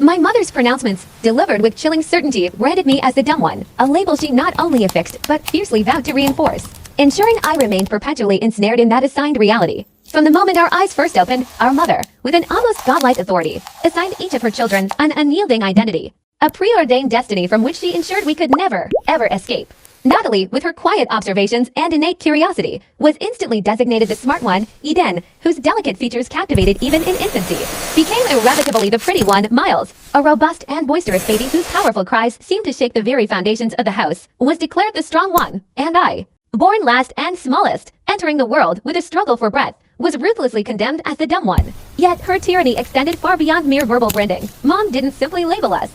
My mother's pronouncements, delivered with chilling certainty, branded me as the dumb one, a label she not only affixed but fiercely vowed to reinforce, ensuring I remained perpetually ensnared in that assigned reality. From the moment our eyes first opened, our mother, with an almost godlike authority, assigned each of her children an unyielding identity, a preordained destiny from which she ensured we could never, ever escape. Natalie, with her quiet observations and innate curiosity, was instantly designated the smart one. Eden, whose delicate features captivated even in infancy, became irrevocably the pretty one. Miles, a robust and boisterous baby whose powerful cries seemed to shake the very foundations of the house, was declared the strong one. And I, born last and smallest, entering the world with a struggle for breath, was ruthlessly condemned as the dumb one. Yet her tyranny extended far beyond mere verbal branding. Mom didn't simply label us.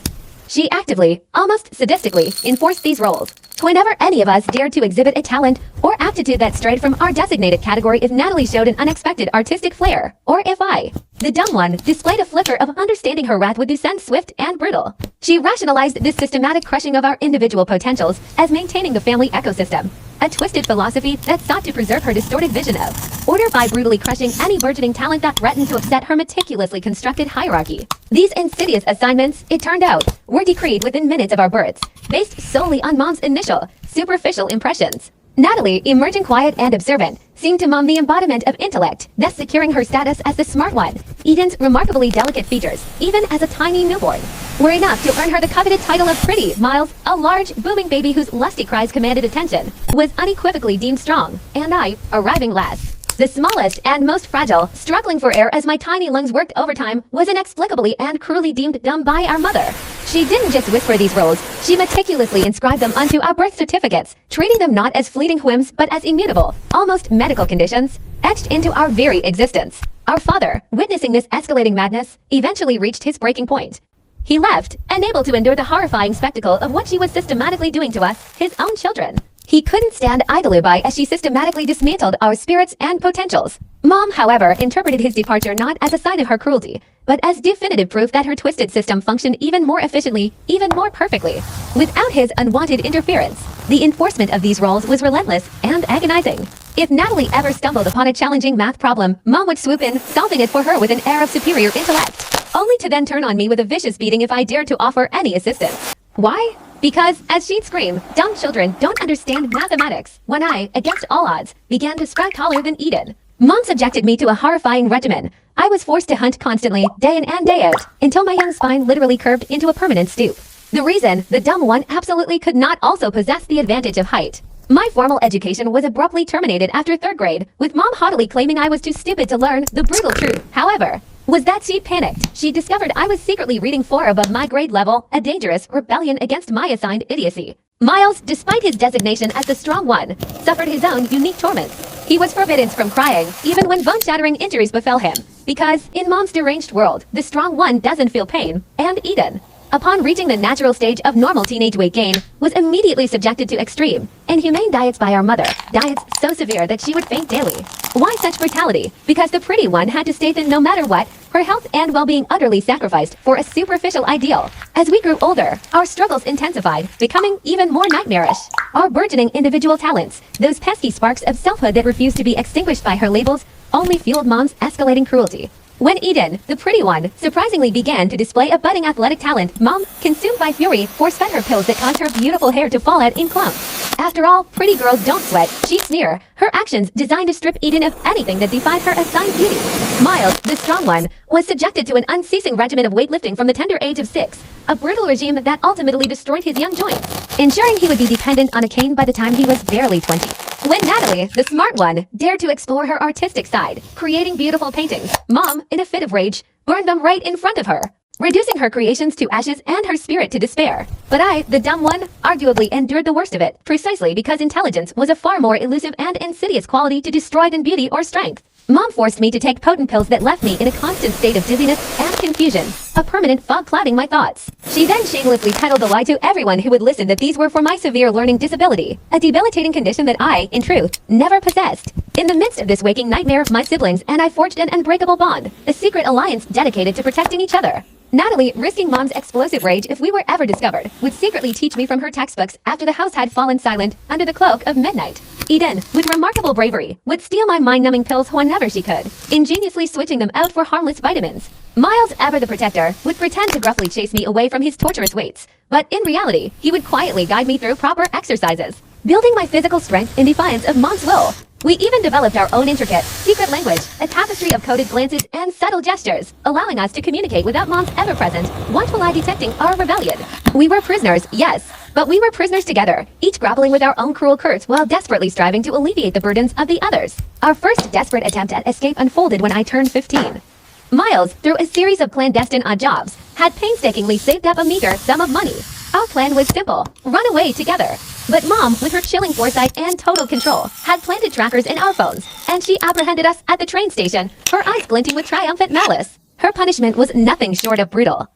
She actively, almost sadistically, enforced these roles. Whenever any of us dared to exhibit a talent or aptitude that strayed from our designated category, if Natalie showed an unexpected artistic flair, or if I, the dumb one, displayed a flicker of understanding, her wrath would descend swift and brutal. She rationalized this systematic crushing of our individual potentials as maintaining the family ecosystem, a twisted philosophy that sought to preserve her distorted vision of order by brutally crushing any burgeoning talent that threatened to upset her meticulously constructed hierarchy. These insidious assignments, it turned out, were decreed within minutes of our births, based solely on Mom's initial, superficial impressions. Natalie, emerging quiet and observant, seemed to Mom the embodiment of intellect, thus securing her status as the smart one. Eden's remarkably delicate features, even as a tiny newborn, were enough to earn her the coveted title of Pretty. Miles, a large, booming baby whose lusty cries commanded attention, was unequivocally deemed strong, and I, arriving last, the smallest and most fragile, struggling for air as my tiny lungs worked overtime, was inexplicably and cruelly deemed dumb by our mother. She didn't just whisper these roles, she meticulously inscribed them onto our birth certificates, treating them not as fleeting whims but as immutable, almost medical conditions, etched into our very existence. Our father, witnessing this escalating madness, eventually reached his breaking point. He left, unable to endure the horrifying spectacle of what she was systematically doing to us, his own children. He couldn't stand idly by as she systematically dismantled our spirits and potentials. Mom, however, interpreted his departure not as a sign of her cruelty, but as definitive proof that her twisted system functioned even more efficiently, even more perfectly. Without his unwanted interference, the enforcement of these roles was relentless and agonizing. If Natalie ever stumbled upon a challenging math problem, Mom would swoop in, solving it for her with an air of superior intellect, only to then turn on me with a vicious beating if I dared to offer any assistance. Why? Because, as she'd scream, dumb children don't understand mathematics, when I, against all odds, began to sprout taller than Eden. Mom subjected me to a horrifying regimen. I was forced to hunt constantly, day in and day out, until my young spine literally curved into a permanent stoop. The reason, the dumb one absolutely could not also possess the advantage of height. My formal education was abruptly terminated after 3rd grade, with Mom haughtily claiming I was too stupid to learn the brutal truth. However, was that she panicked. She discovered I was secretly reading 4 above my grade level, a dangerous rebellion against my assigned idiocy. Miles, despite his designation as the strong one, suffered his own unique torments. He was forbidden from crying, even when bone-shattering injuries befell him, because, in Mom's deranged world, the strong one doesn't feel pain, and Eden, upon reaching the natural stage of normal teenage weight gain, was immediately subjected to extreme, inhumane diets by our mother, diets so severe that she would faint daily. Why such brutality? Because the pretty one had to state that no matter what, her health and well-being utterly sacrificed for a superficial ideal. As we grew older, our struggles intensified, becoming even more nightmarish. Our burgeoning individual talents, those pesky sparks of selfhood that refused to be extinguished by her labels, only fueled Mom's escalating cruelty. When Eden, the pretty one, surprisingly began to display a budding athletic talent, Mom, consumed by fury, force-fed her pills that caused her beautiful hair to fall out in clumps. After all, pretty girls don't sweat, she'd sneer, her actions designed to strip Eden of anything that defied her assigned beauty. Miles, the strong one, was subjected to an unceasing regimen of weightlifting from the tender age of 6, a brutal regime that ultimately destroyed his young joints, ensuring he would be dependent on a cane by the time he was barely 20. When Natalie, the smart one, dared to explore her artistic side, creating beautiful paintings, Mom, in a fit of rage, burned them right in front of her, reducing her creations to ashes and her spirit to despair. But I, the dumb one, arguably endured the worst of it, precisely because intelligence was a far more elusive and insidious quality to destroy than beauty or strength. Mom forced me to take potent pills that left me in a constant state of dizziness and confusion, a permanent fog clouding my thoughts. She then shamelessly peddled the lie to everyone who would listen that these were for my severe learning disability, a debilitating condition that I, in truth, never possessed. In the midst of this waking nightmare, my siblings and I forged an unbreakable bond, a secret alliance dedicated to protecting each other. Natalie, risking Mom's explosive rage if we were ever discovered, would secretly teach me from her textbooks after the house had fallen silent under the cloak of midnight. Eden, with remarkable bravery, would steal my mind-numbing pills whenever she could, ingeniously switching them out for harmless vitamins. Miles, ever the protector, would pretend to gruffly chase me away from his torturous weights, but in reality, he would quietly guide me through proper exercises, building my physical strength in defiance of Mom's will. We even developed our own intricate, secret language, a tapestry of coded glances and subtle gestures, allowing us to communicate without Mom's ever-present, watchful eye detecting our rebellion. We were prisoners, yes, but we were prisoners together, each grappling with our own cruel curse while desperately striving to alleviate the burdens of the others. Our first desperate attempt at escape unfolded when I turned 15. Miles, through a series of clandestine odd jobs, had painstakingly saved up a meager sum of money. Our plan was simple: run away together. But Mom, with her chilling foresight and total control, had planted trackers in our phones, and she apprehended us at the train station, her eyes glinting with triumphant malice. Her punishment was nothing short of brutal.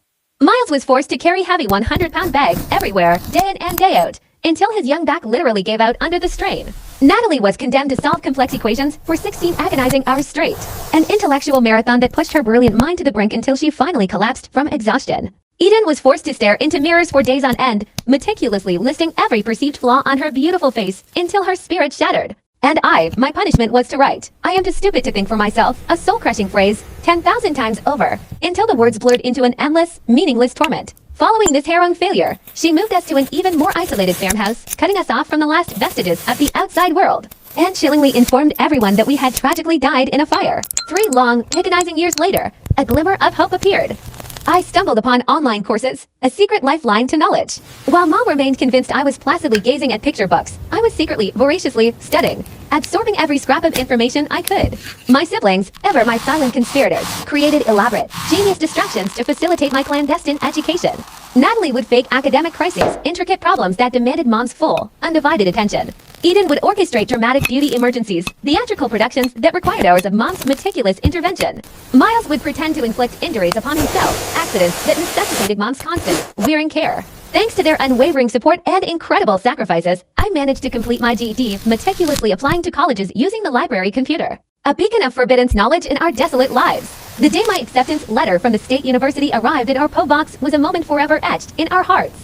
Miles was forced to carry heavy 100-pound bags everywhere, day in and day out, until his young back literally gave out under the strain. Natalie was condemned to solve complex equations for 16 agonizing hours straight, an intellectual marathon that pushed her brilliant mind to the brink until she finally collapsed from exhaustion. Eden was forced to stare into mirrors for days on end, meticulously listing every perceived flaw on her beautiful face until her spirit shattered. And my punishment was to write, "I am too stupid to think for myself," a soul-crushing phrase, 10,000 times over, until the words blurred into an endless, meaningless torment. Following this harrowing failure, she moved us to an even more isolated farmhouse, cutting us off from the last vestiges of the outside world, and chillingly informed everyone that we had tragically died in a fire. 3 long, agonizing years later, a glimmer of hope appeared. I stumbled upon online courses, a secret lifeline to knowledge. While Mom remained convinced I was placidly gazing at picture books, I was secretly, voraciously studying, absorbing every scrap of information I could. My siblings, ever my silent conspirators, created elaborate, genius distractions to facilitate my clandestine education. Natalie would fake academic crises, intricate problems that demanded Mom's full, undivided attention. Eden would orchestrate dramatic beauty emergencies, theatrical productions that required hours of Mom's meticulous intervention. Miles would pretend to inflict injuries upon himself, accidents that necessitated Mom's constant, wearing care. Thanks to their unwavering support and incredible sacrifices, I managed to complete my GED, meticulously applying to colleges using the library computer. A beacon of forbidden knowledge in our desolate lives. The day my acceptance letter from the state university arrived at our PO box was a moment forever etched in our hearts.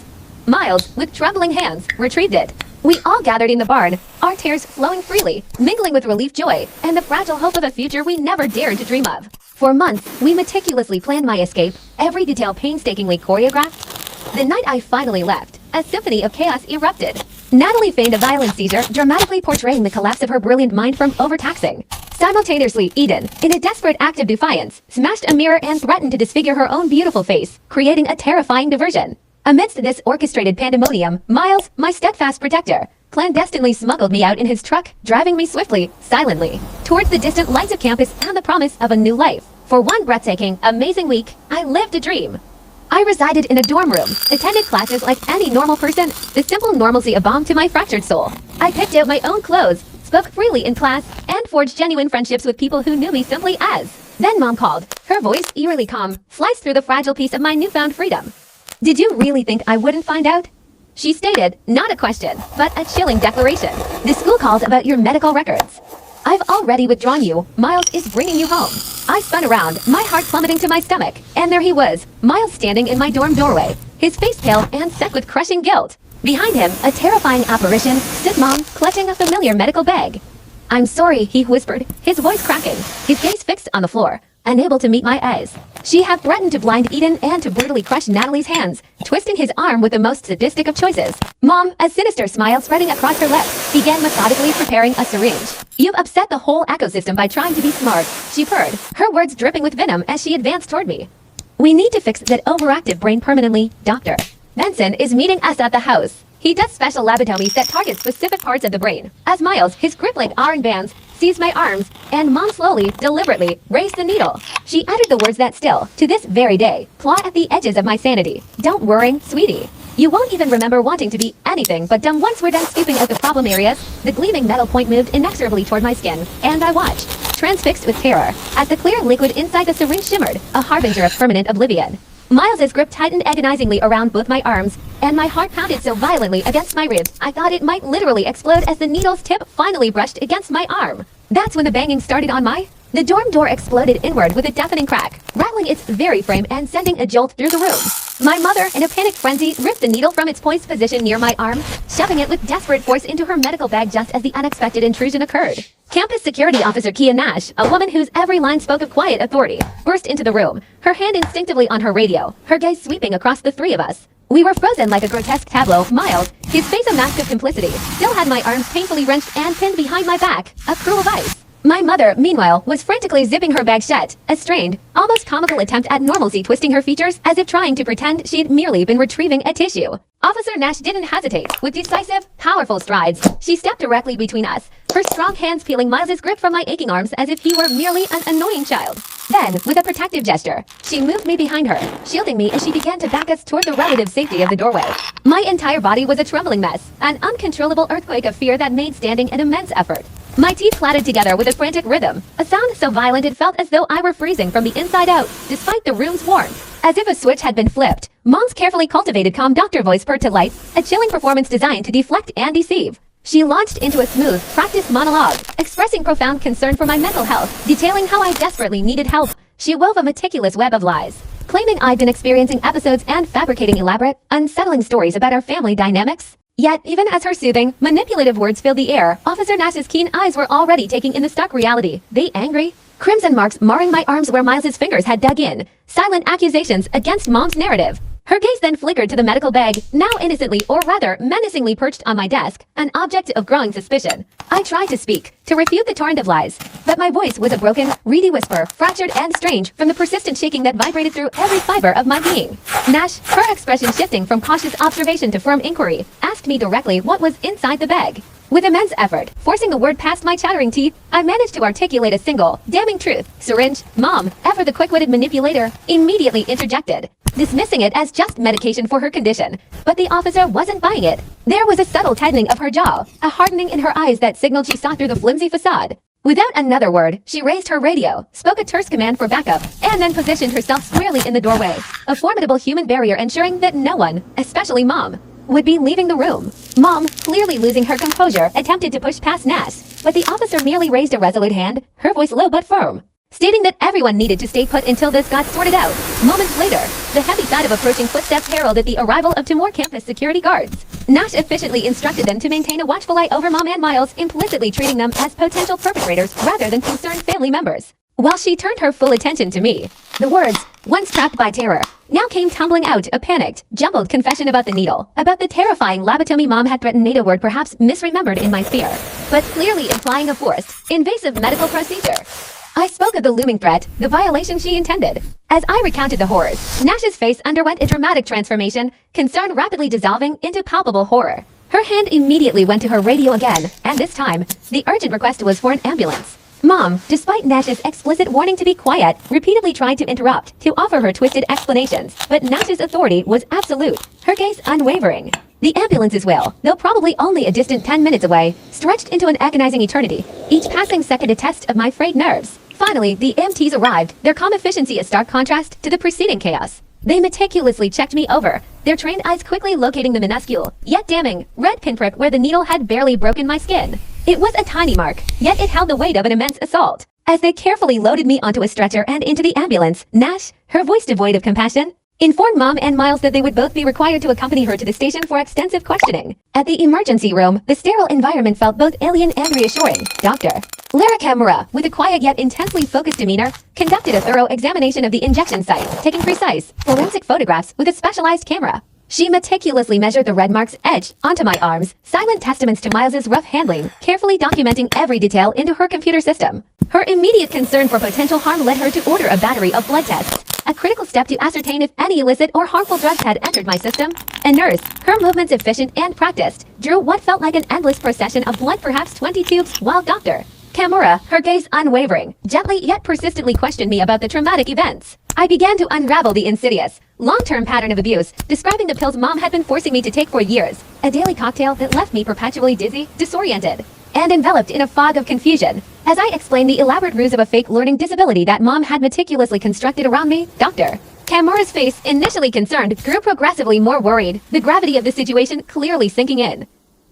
Miles, with trembling hands, retrieved it. We all gathered in the barn, our tears flowing freely, mingling with relief, joy, and the fragile hope of a future we never dared to dream of. For months, we meticulously planned my escape, every detail painstakingly choreographed. The night I finally left, a symphony of chaos erupted. Natalie feigned a violent seizure, dramatically portraying the collapse of her brilliant mind from overtaxing. Simultaneously, Eden, in a desperate act of defiance, smashed a mirror and threatened to disfigure her own beautiful face, creating a terrifying diversion. Amidst this orchestrated pandemonium, Miles, my steadfast protector, clandestinely smuggled me out in his truck, driving me swiftly, silently, towards the distant lights of campus and the promise of a new life. For one breathtaking, amazing week, I lived a dream. I resided in a dorm room, attended classes like any normal person, the simple normalcy a balm to my fractured soul. I picked out my own clothes, spoke freely in class, and forged genuine friendships with people who knew me simply as. Then Mom called, her voice eerily calm, sliced through the fragile piece of my newfound freedom. "Did you really think I wouldn't find out?" She stated, not a question, but a chilling declaration. "The school called about your medical records. I've already withdrawn you. Miles is bringing you home." I spun around, my heart plummeting to my stomach, and there he was, Miles standing in my dorm doorway, his face pale and set with crushing guilt. Behind him, a terrifying apparition, stood Mom, clutching a familiar medical bag. "I'm sorry," he whispered, his voice cracking, his gaze fixed on the floor, unable to meet my eyes. She had threatened to blind Eden and to brutally crush Natalie's hands, twisting his arm with the most sadistic of choices. Mom, a sinister smile spreading across her lips, began methodically preparing a syringe. "You've upset the whole ecosystem by trying to be smart," she purred, her words dripping with venom as she advanced toward me. "We need to fix that overactive brain permanently, Doctor. Benson is meeting us at the house. He does special lobotomies that target specific parts of the brain." As Miles, his grip like iron bands, seized my arms, and Mom slowly, deliberately, raised the needle. She uttered the words that still, to this very day, claw at the edges of my sanity. "Don't worry, sweetie. You won't even remember wanting to be anything but dumb once we're done scooping out the problem areas." The gleaming metal point moved inexorably toward my skin, and I watched, transfixed with terror, as the clear liquid inside the syringe shimmered, a harbinger of permanent oblivion. Miles's grip tightened agonizingly around both my arms, and my heart pounded so violently against my ribs I thought it might literally explode as the needle's tip finally brushed against my arm. That's when the banging started on my The dorm door exploded inward with a deafening crack, rattling its very frame and sending a jolt through the room. My mother, in a panicked frenzy, ripped the needle from its poised position near my arm, shoving it with desperate force into her medical bag just as the unexpected intrusion occurred. Campus security officer Kia Nash, a woman whose every line spoke of quiet authority, burst into the room, her hand instinctively on her radio, her gaze sweeping across the three of us. We were frozen like a grotesque tableau. Miles, his face a mask of complicity, still had my arms painfully wrenched and pinned behind my back, a crew of ice. My mother, meanwhile, was frantically zipping her bag shut, a strained, almost comical attempt at normalcy, twisting her features as if trying to pretend she'd merely been retrieving a tissue. Officer Nash didn't hesitate. With decisive, powerful strides, she stepped directly between us, her strong hands peeling Miles's grip from my aching arms as if he were merely an annoying child. Then, with a protective gesture, she moved me behind her, shielding me as she began to back us toward the relative safety of the doorway. My entire body was a trembling mess, an uncontrollable earthquake of fear that made standing an immense effort. My teeth clattered together with a frantic rhythm, a sound so violent it felt as though I were freezing from the inside out, despite the room's warmth. As if a switch had been flipped, Mom's carefully cultivated calm doctor voice purred to life, a chilling performance designed to deflect and deceive. She launched into a smooth, practiced monologue, expressing profound concern for my mental health, detailing how I desperately needed help. She wove a meticulous web of lies, claiming I'd been experiencing episodes and fabricating elaborate, unsettling stories about our family dynamics. Yet, even as her soothing, manipulative words filled the air, Officer Nash's keen eyes were already taking in the stark reality. They angry? Crimson marks marring my arms where Miles's fingers had dug in. Silent accusations against Mom's narrative. Her gaze then flickered to the medical bag, now innocently or rather menacingly perched on my desk, an object of growing suspicion. I tried to speak, to refute the torrent of lies, but my voice was a broken, reedy whisper, fractured and strange from the persistent shaking that vibrated through every fiber of my being. Nash, her expression shifting from cautious observation to firm inquiry, asked me directly what was inside the bag. With immense effort, forcing a word past my chattering teeth, I managed to articulate a single, damning truth. Syringe. Mom, ever the quick-witted manipulator, immediately interjected, dismissing it as just medication for her condition. But the officer wasn't buying it. There was a subtle tightening of her jaw, a hardening in her eyes that signaled she saw through the flimsy facade. Without another word, she raised her radio, spoke a terse command for backup, and then positioned herself squarely in the doorway, a formidable human barrier ensuring that no one, especially Mom, would be leaving the room. Mom, clearly losing her composure, attempted to push past Nash, but the officer merely raised a resolute hand, her voice low but firm, stating that everyone needed to stay put until this got sorted out. Moments later, the heavy thud of approaching footsteps heralded the arrival of two more campus security guards. Nash efficiently instructed them to maintain a watchful eye over Mom and Miles, implicitly treating them as potential perpetrators rather than concerned family members. While she turned her full attention to me, the words, once trapped by terror, now came tumbling out, a panicked, jumbled confession about the needle, about the terrifying lobotomy Mom had threatened, a word perhaps misremembered in my fear, but clearly implying a forced, invasive medical procedure. I spoke of the looming threat, the violation she intended. As I recounted the horrors, Nash's face underwent a dramatic transformation, concern rapidly dissolving into palpable horror. Her hand immediately went to her radio again, and this time, the urgent request was for an ambulance. Mom, despite Nash's explicit warning to be quiet, repeatedly tried to interrupt, to offer her twisted explanations, but Nash's authority was absolute, her gaze unwavering. The ambulance's wail, though probably only a distant 10 minutes away, stretched into an agonizing eternity, each passing second a test of my frayed nerves. Finally, the EMTs arrived, their calm efficiency a stark contrast to the preceding chaos. They meticulously checked me over, their trained eyes quickly locating the minuscule, yet damning, red pinprick where the needle had barely broken my skin. It was a tiny mark, yet it held the weight of an immense assault. As they carefully loaded me onto a stretcher and into the ambulance, Nash, her voice devoid of compassion, informed Mom and Miles that they would both be required to accompany her to the station for extensive questioning. At the emergency room, the sterile environment felt both alien and reassuring. Dr. Lara Kamura, with a quiet yet intensely focused demeanor, conducted a thorough examination of the injection site, taking precise, forensic photographs with a specialized camera. She meticulously measured the red marks etched onto my arms, silent testaments to Miles's rough handling, carefully documenting every detail into her computer system. Her immediate concern for potential harm led her to order a battery of blood tests, a critical step to ascertain if any illicit or harmful drugs had entered my system. A nurse, her movements efficient and practiced, drew what felt like an endless procession of blood, perhaps 20 tubes, while Dr. Kamura, her gaze unwavering, gently yet persistently questioned me about the traumatic events. I began to unravel the insidious, long-term pattern of abuse, describing the pills Mom had been forcing me to take for years, a daily cocktail that left me perpetually dizzy, disoriented, and enveloped in a fog of confusion. As I explained the elaborate ruse of a fake learning disability that Mom had meticulously constructed around me, Dr. Kamura's face, initially concerned, grew progressively more worried, the gravity of the situation clearly sinking in.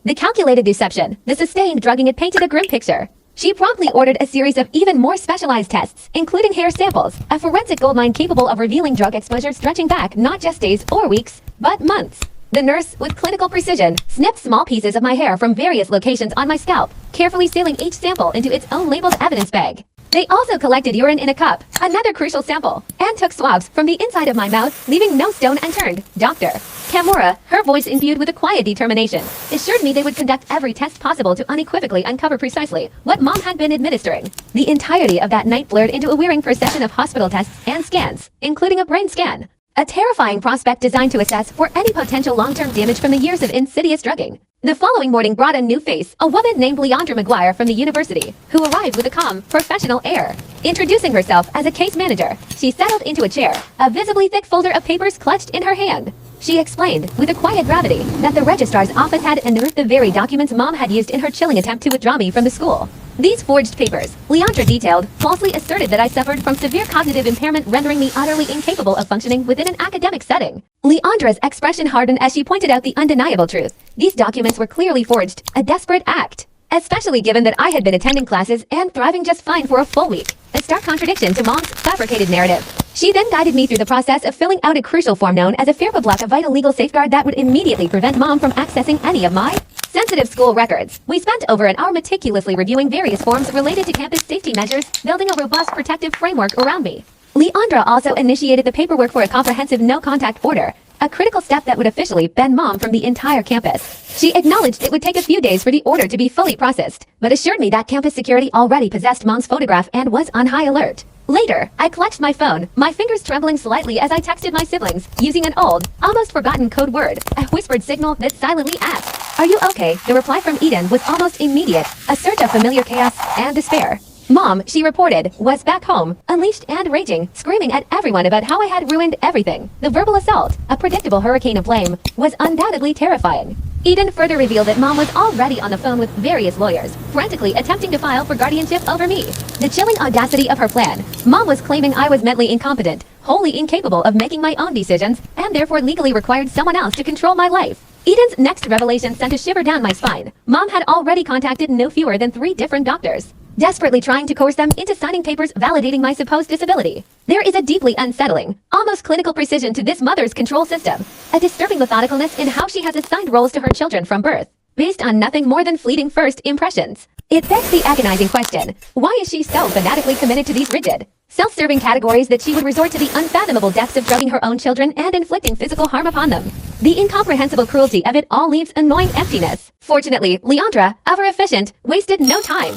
The calculated deception, the sustained drugging, it painted a grim picture. She promptly ordered a series of even more specialized tests, including hair samples, a forensic goldmine capable of revealing drug exposure stretching back not just days or weeks, but months. The nurse, with clinical precision, snipped small pieces of my hair from various locations on my scalp, carefully sealing each sample into its own labeled evidence bag. They also collected urine in a cup, another crucial sample, and took swabs from the inside of my mouth, leaving no stone unturned. Dr. Kamura, her voice imbued with a quiet determination, assured me they would conduct every test possible to unequivocally uncover precisely what Mom had been administering. The entirety of that night blurred into a wearing procession of hospital tests and scans, including a brain scan. A terrifying prospect designed to assess for any potential long-term damage from the years of insidious drugging. The following morning brought a new face, a woman named Leandra McGuire from the university, who arrived with a calm, professional air. Introducing herself as a case manager, she settled into a chair, a visibly thick folder of papers clutched in her hand. She explained, with a quiet gravity, that the registrar's office had unearthed the very documents Mom had used in her chilling attempt to withdraw me from the school. These forged papers, Leandra detailed, falsely asserted that I suffered from severe cognitive impairment rendering me utterly incapable of functioning within an academic setting. Leandra's expression hardened as she pointed out the undeniable truth. These documents were clearly forged, a desperate act. Especially given that I had been attending classes and thriving just fine for a full week. A stark contradiction to Mom's fabricated narrative. She then guided me through the process of filling out a crucial form known as a FERPA block, a vital legal safeguard that would immediately prevent Mom from accessing any of my sensitive school records. We spent over an hour meticulously reviewing various forms related to campus safety measures, building a robust protective framework around me. Leandra also initiated the paperwork for a comprehensive no-contact order, a critical step that would officially ban Mom from the entire campus. She acknowledged it would take a few days for the order to be fully processed, but assured me that campus security already possessed Mom's photograph and was on high alert. Later, I clutched my phone, my fingers trembling slightly as I texted my siblings, using an old, almost forgotten code word, a whispered signal that silently asked, "Are you okay?" The reply from Eden was almost immediate, a surge of familiar chaos and despair. Mom, she reported, was back home, unleashed and raging, screaming at everyone about how I had ruined everything. The verbal assault, a predictable hurricane of blame, was undoubtedly terrifying. Eden further revealed that Mom was already on the phone with various lawyers, frantically attempting to file for guardianship over me. The chilling audacity of her plan. Mom was claiming I was mentally incompetent, wholly incapable of making my own decisions, and therefore legally required someone else to control my life. Eden's next revelation sent a shiver down my spine. Mom had already contacted no fewer than 3 different doctors, desperately trying to coerce them into signing papers validating my supposed disability. There is a deeply unsettling, almost clinical precision to this mother's control system, a disturbing methodicalness in how she has assigned roles to her children from birth, based on nothing more than fleeting first impressions. It begs the agonizing question, why is she so fanatically committed to these rigid, self-serving categories that she would resort to the unfathomable depths of drugging her own children and inflicting physical harm upon them? The incomprehensible cruelty of it all leaves annoying emptiness. Fortunately, Leandra, ever efficient, wasted no time.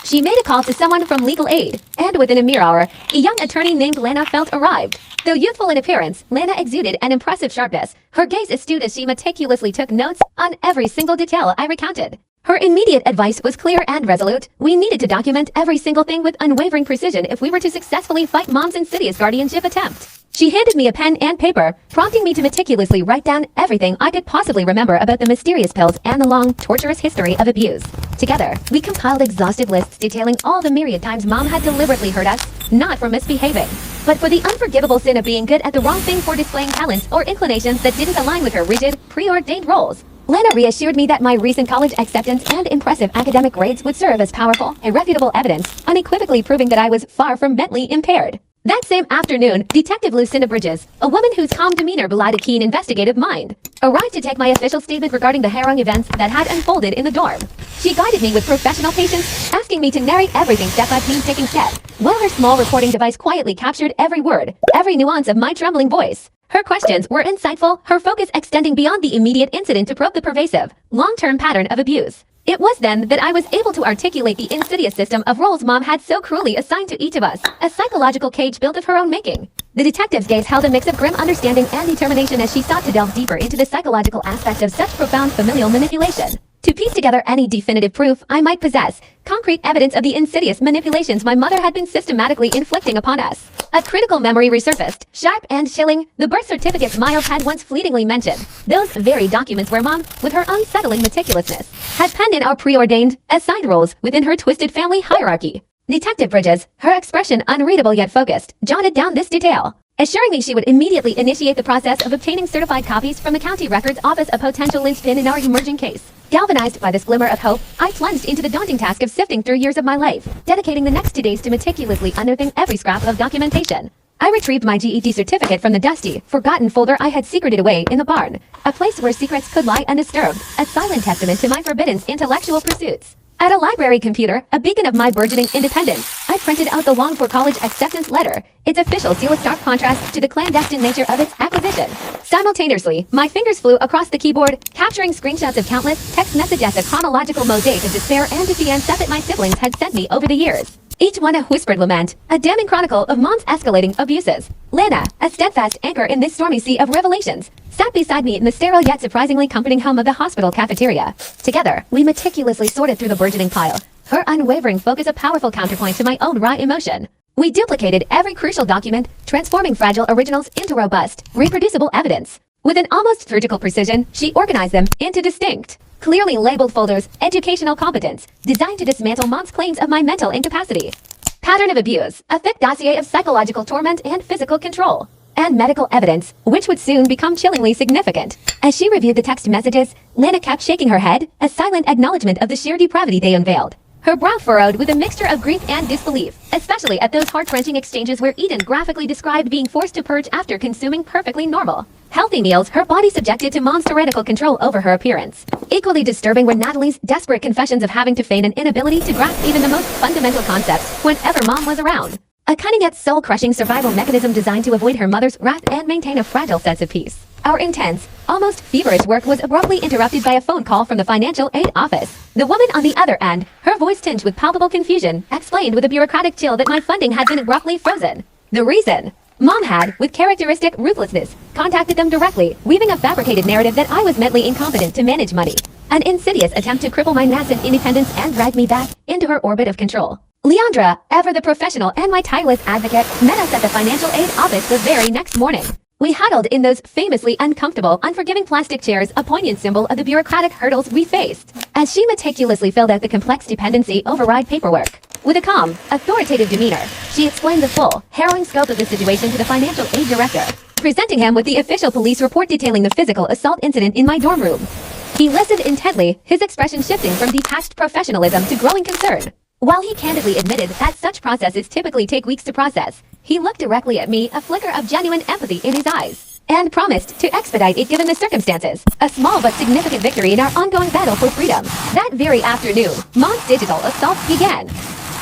She made a call to someone from legal aid, and within a mere hour, a young attorney named Lana Felt arrived. Though youthful in appearance, Lana exuded an impressive sharpness, her gaze astute as she meticulously took notes on every single detail I recounted. Her immediate advice was clear and resolute. We needed to document every single thing with unwavering precision if we were to successfully fight Mom's insidious guardianship attempt. She handed me a pen and paper, prompting me to meticulously write down everything I could possibly remember about the mysterious pills and the long, torturous history of abuse. Together, we compiled exhaustive lists detailing all the myriad times Mom had deliberately hurt us, not for misbehaving, but for the unforgivable sin of being good at the wrong thing, for displaying talents or inclinations that didn't align with her rigid, preordained roles. Lana reassured me that my recent college acceptance and impressive academic grades would serve as powerful, irrefutable evidence, unequivocally proving that I was far from mentally impaired. That same afternoon, Detective Lucinda Bridges, a woman whose calm demeanor belied a keen investigative mind, arrived to take my official statement regarding the harrowing events that had unfolded in the dorm. She guided me with professional patience, asking me to narrate everything step by painstaking step, while her small recording device quietly captured every word, every nuance of my trembling voice. Her questions were insightful, her focus extending beyond the immediate incident to probe the pervasive, long-term pattern of abuse. It was then that I was able to articulate the insidious system of roles Mom had so cruelly assigned to each of us, a psychological cage built of her own making. The detective's gaze held a mix of grim understanding and determination as she sought to delve deeper into the psychological aspect of such profound familial manipulation. To piece together any definitive proof I might possess, concrete evidence of the insidious manipulations my mother had been systematically inflicting upon us, a critical memory resurfaced, sharp and chilling, the birth certificates Miles had once fleetingly mentioned. Those very documents where Mom, with her unsettling meticulousness, had penned in our preordained, assigned roles within her twisted family hierarchy. Detective Bridges, her expression unreadable yet focused, jotted down this detail, assuring me she would immediately initiate the process of obtaining certified copies from the county records office, a potential linchpin in our emerging case. Galvanized by this glimmer of hope, I plunged into the daunting task of sifting through years of my life, dedicating the next 2 days to meticulously unearthing every scrap of documentation. I retrieved my GED certificate from the dusty, forgotten folder I had secreted away in the barn, a place where secrets could lie undisturbed, a silent testament to my forbidden intellectual pursuits. At a library computer, a beacon of my burgeoning independence, I printed out the longed-for-college acceptance letter, its official seal of stark contrast to the clandestine nature of its acquisition. Simultaneously, my fingers flew across the keyboard, capturing screenshots of countless text messages, a chronological mosaic of despair and defiance that my siblings had sent me over the years. Each one a whispered lament, a damning chronicle of Mom's escalating abuses. Lana, a steadfast anchor in this stormy sea of revelations, sat beside me in the sterile yet surprisingly comforting hum of the hospital cafeteria. Together, we meticulously sorted through the burgeoning pile, her unwavering focus a powerful counterpoint to my own raw emotion. We duplicated every crucial document, transforming fragile originals into robust, reproducible evidence. With an almost surgical precision, she organized them into distinct, clearly labeled folders, educational competence, designed to dismantle Mom's claims of my mental incapacity. Pattern of abuse, a thick dossier of psychological torment and physical control. And medical evidence, which would soon become chillingly significant. As she reviewed the text messages, Lana kept shaking her head, a silent acknowledgement of the sheer depravity they unveiled. Her brow furrowed with a mixture of grief and disbelief, especially at those heart-wrenching exchanges where Eden graphically described being forced to purge after consuming perfectly normal, healthy meals, her body subjected to Mom's tyrannical control over her appearance. Equally disturbing were Natalie's desperate confessions of having to feign an inability to grasp even the most fundamental concepts whenever Mom was around. A cunning yet soul-crushing survival mechanism designed to avoid her mother's wrath and maintain a fragile sense of peace. Our intense, almost feverish work was abruptly interrupted by a phone call from the financial aid office. The woman on the other end, her voice tinged with palpable confusion, explained with a bureaucratic chill that my funding had been abruptly frozen. The reason? Mom had, with characteristic ruthlessness, contacted them directly, weaving a fabricated narrative that I was mentally incompetent to manage money. An insidious attempt to cripple my nascent independence and drag me back into her orbit of control. Leandra, ever the professional and my tireless advocate, met us at the financial aid office the very next morning. We huddled in those famously uncomfortable, unforgiving plastic chairs, a poignant symbol of the bureaucratic hurdles we faced, as she meticulously filled out the complex dependency override paperwork. With a calm, authoritative demeanor, she explained the full, harrowing scope of the situation to the financial aid director, presenting him with the official police report detailing the physical assault incident in my dorm room. He listened intently, his expression shifting from detached professionalism to growing concern. While he candidly admitted that such processes typically take weeks to process, he looked directly at me, a flicker of genuine empathy in his eyes, and promised to expedite it given the circumstances. A small but significant victory in our ongoing battle for freedom. That very afternoon, Mom's digital assault began.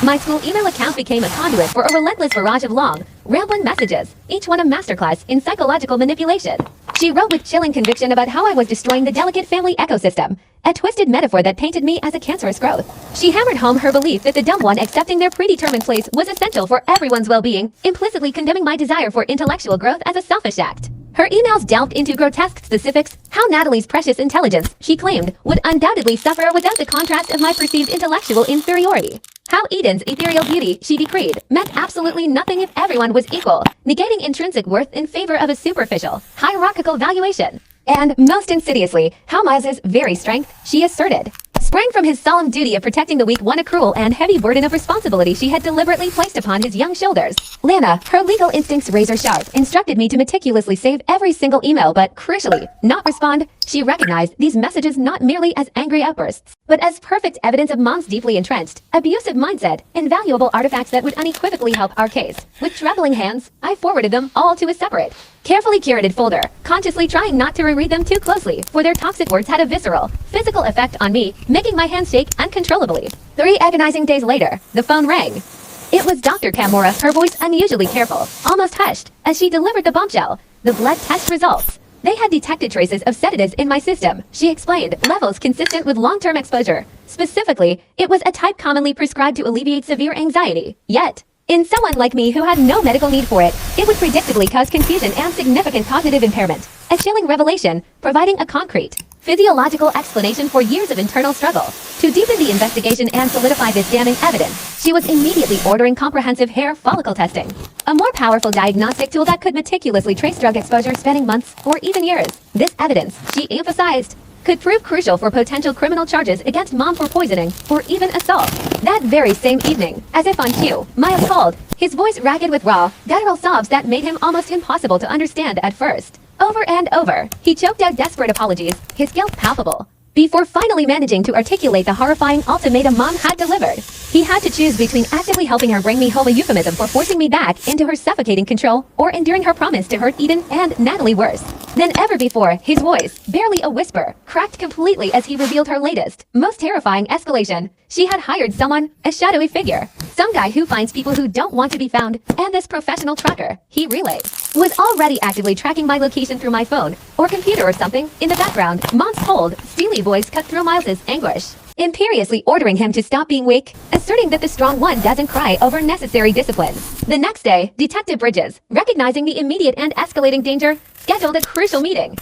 My school email account became a conduit for a relentless barrage of long, rambling messages, each one a masterclass in psychological manipulation. She wrote with chilling conviction about how I was destroying the delicate family ecosystem, a twisted metaphor that painted me as a cancerous growth. She hammered home her belief that the dumb one accepting their predetermined place was essential for everyone's well-being, implicitly condemning my desire for intellectual growth as a selfish act. Her emails delved into grotesque specifics, how Natalie's precious intelligence, she claimed, would undoubtedly suffer without the contrast of my perceived intellectual inferiority. How Eden's ethereal beauty, she decreed, meant absolutely nothing if everyone was equal, negating intrinsic worth in favor of a superficial, hierarchical valuation. And, most insidiously, how Miles's very strength, she asserted, sprang from his solemn duty of protecting the weak one, a cruel and heavy burden of responsibility she had deliberately placed upon his young shoulders. Lana, her legal instincts razor sharp, instructed me to meticulously save every single email but, crucially, not respond. She recognized these messages not merely as angry outbursts, but as perfect evidence of Mom's deeply entrenched, abusive mindset, invaluable artifacts that would unequivocally help our case. With trembling hands, I forwarded them all to a separate, carefully curated folder, consciously trying not to reread them too closely, for their toxic words had a visceral, physical effect on me, making my hands shake uncontrollably. 3 agonizing days later, the phone rang. It was Dr. Kamora, her voice unusually careful, almost hushed, as she delivered the bombshell, the blood test results. They had detected traces of sedatives in my system, she explained, levels consistent with long-term exposure. Specifically, it was a type commonly prescribed to alleviate severe anxiety. Yet, in someone like me who had no medical need for it, it would predictably cause confusion and significant cognitive impairment. A chilling revelation, providing a concrete, physiological explanation for years of internal struggle. To deepen the investigation and solidify this damning evidence, she was immediately ordering comprehensive hair follicle testing, a more powerful diagnostic tool that could meticulously trace drug exposure spanning months or even years. This evidence, she emphasized, could prove crucial for potential criminal charges against Mom for poisoning or even assault. That very same evening, as if on cue, Miles called, his voice ragged with raw, guttural sobs that made him almost impossible to understand at first. Over and over, he choked out desperate apologies, his guilt palpable. before finally managing to articulate the horrifying ultimatum Mom had delivered. He had to choose between actively helping her bring me home, a euphemism for forcing me back into her suffocating control, or enduring her promise to hurt Eden and Natalie worse than ever before. His voice, barely a whisper, cracked completely as he revealed her latest, most terrifying escalation. She had hired someone, a shadowy figure, some guy who finds people who don't want to be found, and this professional tracker, he relayed, was already actively tracking my location through my phone or computer or something. In the background, Mom's cold, steely voice cut through Miles's anguish, imperiously ordering him to stop being weak, asserting that the strong one doesn't cry over necessary discipline. The next day, Detective Bridges, recognizing the immediate and escalating danger, scheduled a crucial meeting.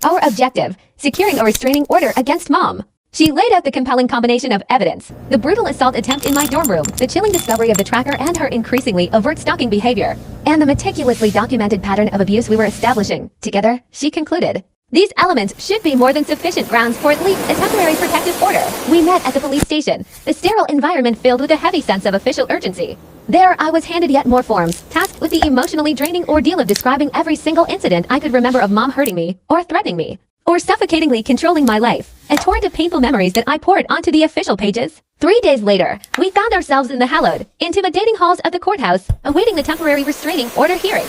Our objective, securing a restraining order against Mom. She laid out the compelling combination of evidence: the brutal assault attempt in my dorm room, the chilling discovery of the tracker and her increasingly overt stalking behavior, and the meticulously documented pattern of abuse we were establishing. Together, she concluded, these elements should be more than sufficient grounds for at least a temporary protective order. We met at the police station, the sterile environment filled with a heavy sense of official urgency. There I was handed yet more forms, tasked with the emotionally draining ordeal of describing every single incident I could remember of Mom hurting me, or threatening me, or suffocatingly controlling my life, a torrent of painful memories that I poured onto the official pages. 3 days later, we found ourselves in the hallowed, intimidating halls of the courthouse, awaiting the temporary restraining order hearing.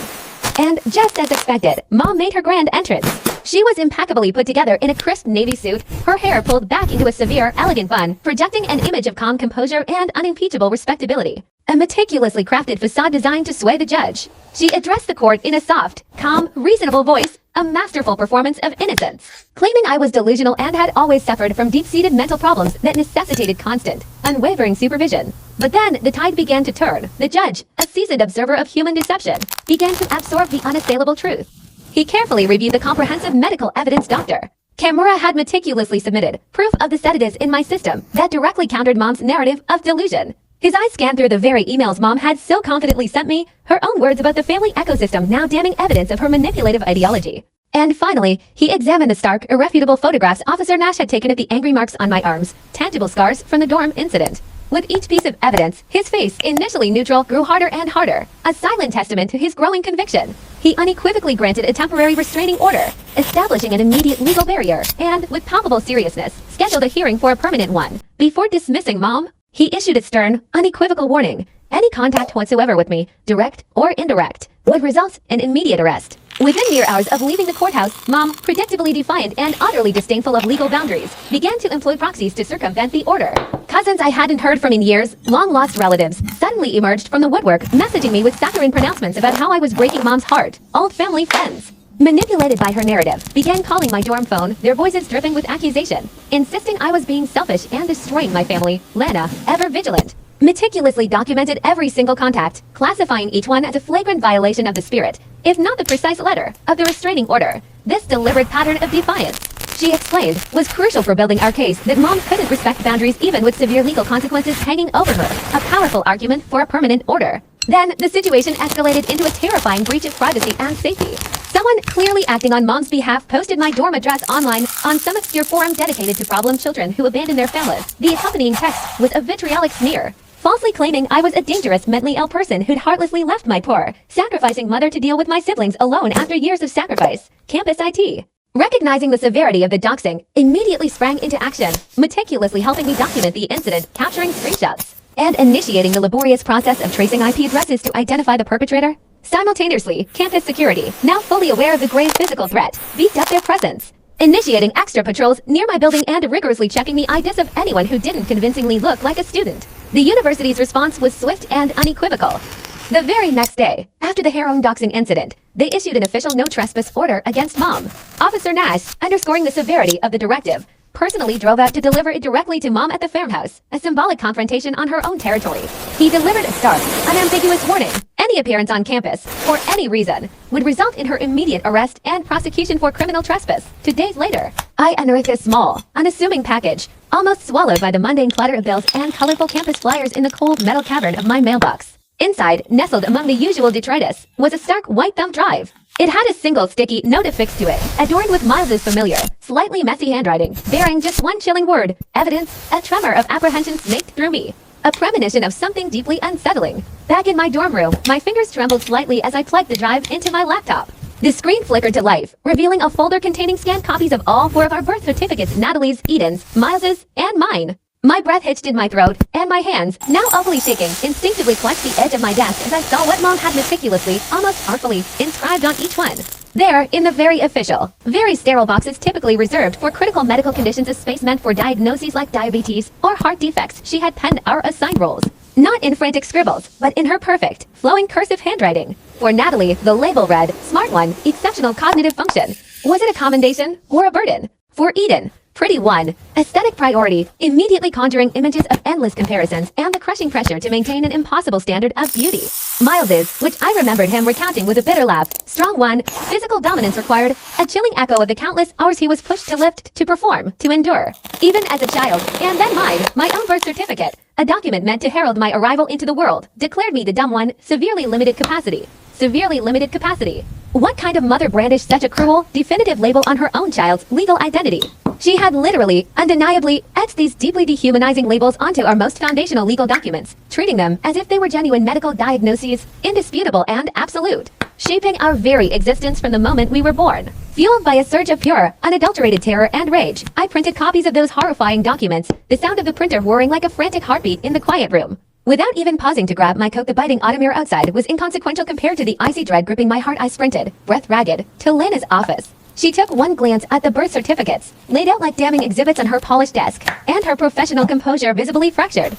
And just as expected, Mom made her grand entrance. She was impeccably put together in a crisp navy suit, her hair pulled back into a severe, elegant bun, projecting an image of calm composure and unimpeachable respectability. A meticulously crafted facade designed to sway the judge. She addressed the court in a soft, calm, reasonable voice, a masterful performance of innocence, claiming I was delusional and had always suffered from deep-seated mental problems that necessitated constant, unwavering supervision. But then the tide began to turn. The judge, a seasoned observer of human deception, began to absorb the unassailable truth. He carefully reviewed the comprehensive medical evidence Dr. Kimura had meticulously submitted, proof of the sedatives in my system that directly countered Mom's narrative of delusion. His eyes scanned through the very emails Mom had so confidently sent me, her own words about the family ecosystem now damning evidence of her manipulative ideology. And finally, he examined the stark, irrefutable photographs Officer Nash had taken of the angry marks on my arms, tangible scars from the dorm incident. With each piece of evidence, his face, initially neutral, grew harder and harder, a silent testament to his growing conviction. He unequivocally granted a temporary restraining order, establishing an immediate legal barrier, and, with palpable seriousness, scheduled a hearing for a permanent one. Before dismissing Mom, he issued a stern, unequivocal warning. Any contact whatsoever with me, direct or indirect, would result in immediate arrest. Within mere hours of leaving the courthouse, Mom, predictably defiant and utterly disdainful of legal boundaries, began to employ proxies to circumvent the order. Cousins I hadn't heard from in years, long-lost relatives, suddenly emerged from the woodwork, messaging me with saccharine pronouncements about how I was breaking Mom's heart. Old family friends, manipulated by her narrative, began calling my dorm phone, their voices dripping with accusation, insisting I was being selfish and destroying my family. Lana, ever vigilant, meticulously documented every single contact, classifying each one as a flagrant violation of the spirit, if not the precise letter, of the restraining order. This deliberate pattern of defiance, she explained, was crucial for building our case that Mom couldn't respect boundaries even with severe legal consequences hanging over her, a powerful argument for a permanent order. Then, the situation escalated into a terrifying breach of privacy and safety. Someone clearly acting on Mom's behalf posted my dorm address online on some obscure forum dedicated to problem children who abandon their families. The accompanying text was a vitriolic smear, falsely claiming I was a dangerous mentally ill person who'd heartlessly left my poor, sacrificing mother to deal with my siblings alone after years of sacrifice. Campus IT, recognizing the severity of the doxing, immediately sprang into action, meticulously helping me document the incident, capturing screenshots, and initiating the laborious process of tracing IP addresses to identify the perpetrator. Simultaneously, campus security, now fully aware of the grave physical threat, beefed up their presence, initiating extra patrols near my building and rigorously checking the IDs of anyone who didn't convincingly look like a student. The university's response was swift and unequivocal. The very next day, after the harrowing doxing incident, they issued an official no trespass order against Mom. Officer Nash, underscoring the severity of the directive, personally drove out to deliver it directly to Mom at the farmhouse, a symbolic confrontation on her own territory. He delivered a stark, unambiguous warning. Any appearance on campus, for any reason, would result in her immediate arrest and prosecution for criminal trespass. 2 days later, I unearthed a small, unassuming package, almost swallowed by the mundane clatter of bills and colorful campus flyers in the cold metal cavern of my mailbox. Inside, nestled among the usual detritus, was a stark white thumb drive. It had a single sticky note affixed to it, adorned with Miles's familiar, slightly messy handwriting, bearing just one chilling word, evidence. A tremor of apprehension snaked through me, a premonition of something deeply unsettling. Back in my dorm room, my fingers trembled slightly as I plugged the drive into my laptop. The screen flickered to life, revealing a folder containing scanned copies of all 4 of our birth certificates: Natalie's, Eden's, Miles's, and mine. My breath hitched in my throat, and my hands, now overly shaking, instinctively clutched the edge of my desk as I saw what Mom had meticulously, almost artfully, inscribed on each one. There, in the very official, very sterile boxes typically reserved for critical medical conditions, a space meant for diagnoses like diabetes or heart defects, she had penned our assigned roles. Not in frantic scribbles, but in her perfect, flowing cursive handwriting. For Natalie, the label read, "Smart One, Exceptional Cognitive Function." Was it a commendation or a burden? For Eden, Pretty One, aesthetic priority, immediately conjuring images of endless comparisons and the crushing pressure to maintain an impossible standard of beauty. Miles's, which I remembered him recounting with a bitter laugh, Strong One, physical dominance required, a chilling echo of the countless hours he was pushed to lift, to perform, to endure. Even as a child, and then mine, my own birth certificate, a document meant to herald my arrival into the world, declared me the dumb one, severely limited capacity. Severely limited capacity. What kind of mother brandished such a cruel, definitive label on her own child's legal identity? She had literally, undeniably, etched these deeply dehumanizing labels onto our most foundational legal documents, treating them as if they were genuine medical diagnoses, indisputable and absolute, shaping our very existence from the moment we were born. Fueled by a surge of pure, unadulterated terror and rage, I printed copies of those horrifying documents, the sound of the printer whirring like a frantic heartbeat in the quiet room. Without even pausing to grab my coat, the biting autumn air outside was inconsequential compared to the icy dread gripping my heart. I sprinted, breath ragged, to Lana's office. She took one glance at the birth certificates, laid out like damning exhibits on her polished desk, and her professional composure visibly fractured.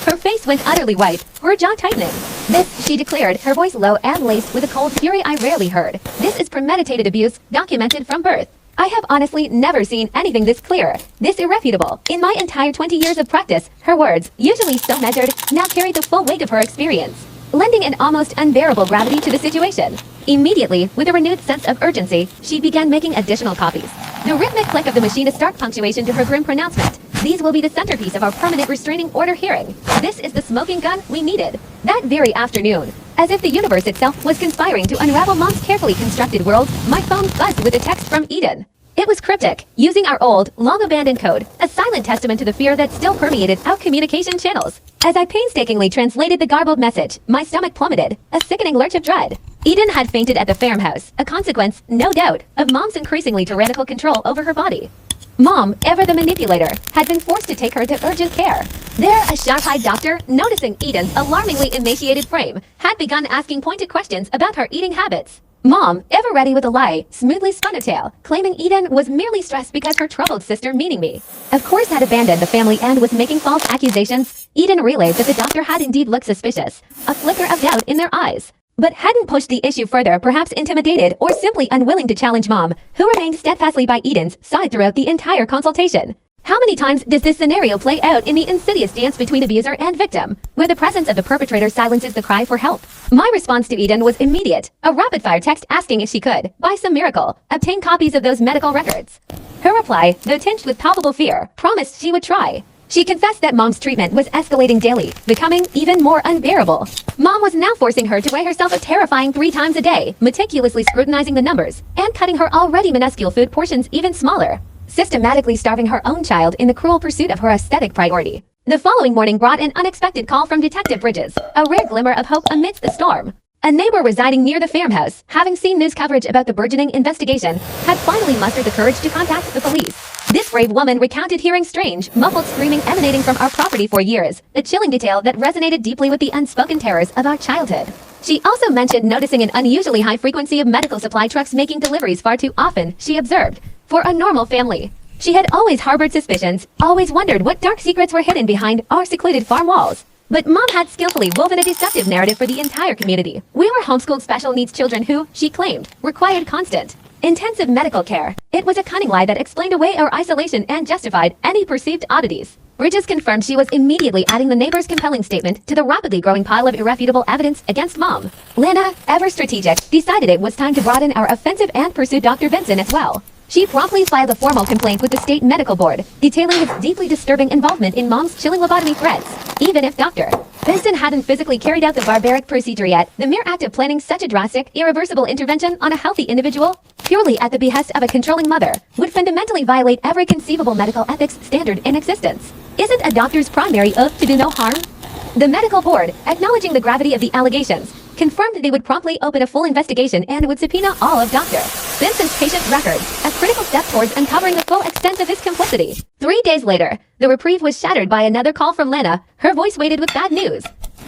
Her face went utterly white, her jaw tightening. "This," she declared, her voice low and laced with a cold fury I rarely heard. "This is premeditated abuse, documented from birth." I have honestly never seen anything this clear, this irrefutable. In my entire 20 years of practice, her words, usually so measured, now carried the full weight of her experience, lending an almost unbearable gravity to the situation. Immediately, with a renewed sense of urgency, she began making additional copies. The rhythmic click of the machine a stark punctuation to her grim pronouncement. "These will be the centerpiece of our permanent restraining order hearing. This is the smoking gun we needed." That very afternoon, as if the universe itself was conspiring to unravel Mom's carefully constructed world, my phone buzzed with a text from Eden. It was cryptic, using our old, long-abandoned code, a silent testament to the fear that still permeated our communication channels. As I painstakingly translated the garbled message, my stomach plummeted, a sickening lurch of dread. Eden had fainted at the farmhouse, a consequence, no doubt, of Mom's increasingly tyrannical control over her body. Mom, ever the manipulator, had been forced to take her to urgent care. There, a sharp-eyed doctor, noticing Eden's alarmingly emaciated frame, had begun asking pointed questions about her eating habits. Mom, ever ready with a lie, smoothly spun a tale, claiming Eden was merely stressed because her troubled sister, meaning me, of course had abandoned the family and was making false accusations. Eden realized that the doctor had indeed looked suspicious, a flicker of doubt in their eyes, but hadn't pushed the issue further, perhaps intimidated or simply unwilling to challenge Mom, who remained steadfastly by Eden's side throughout the entire consultation. How many times does this scenario play out in the insidious dance between abuser and victim, where the presence of the perpetrator silences the cry for help? My response to Eden was immediate, a rapid-fire text asking if she could, by some miracle, obtain copies of those medical records. Her reply, though tinged with palpable fear, promised she would try. She confessed that Mom's treatment was escalating daily, becoming even more unbearable. Mom was now forcing her to weigh herself a terrifying 3 times a day, meticulously scrutinizing the numbers, and cutting her already minuscule food portions even smaller, systematically starving her own child in the cruel pursuit of her aesthetic priority. The following morning brought an unexpected call from Detective Bridges, a rare glimmer of hope amidst the storm. A neighbor residing near the farmhouse, having seen news coverage about the burgeoning investigation, had finally mustered the courage to contact the police. This brave woman recounted hearing strange, muffled screaming emanating from our property for years, a chilling detail that resonated deeply with the unspoken terrors of our childhood. She also mentioned noticing an unusually high frequency of medical supply trucks making deliveries far too often, she observed, for a normal family. She had always harbored suspicions, always wondered what dark secrets were hidden behind our secluded farm walls. But Mom had skillfully woven a deceptive narrative for the entire community. We were homeschooled special needs children who, she claimed, required constant, intensive medical care. It was a cunning lie that explained away our isolation and justified any perceived oddities. Bridges confirmed she was immediately adding the neighbor's compelling statement to the rapidly growing pile of irrefutable evidence against Mom. Lana, ever strategic, decided it was time to broaden our offensive and pursue Dr. Benson as well. She promptly filed a formal complaint with the state medical board, detailing his deeply disturbing involvement in Mom's chilling lobotomy threats. Even if Dr. Benson hadn't physically carried out the barbaric procedure yet, the mere act of planning such a drastic, irreversible intervention on a healthy individual, purely at the behest of a controlling mother, would fundamentally violate every conceivable medical ethics standard in existence. Isn't a doctor's primary oath to do no harm? The medical board, acknowledging the gravity of the allegations, confirmed they would promptly open a full investigation and would subpoena all of Dr. Benson's patient records, a critical step towards uncovering the full extent of his complicity. 3 days later, the reprieve was shattered by another call from Lana, her voice weighted with bad news.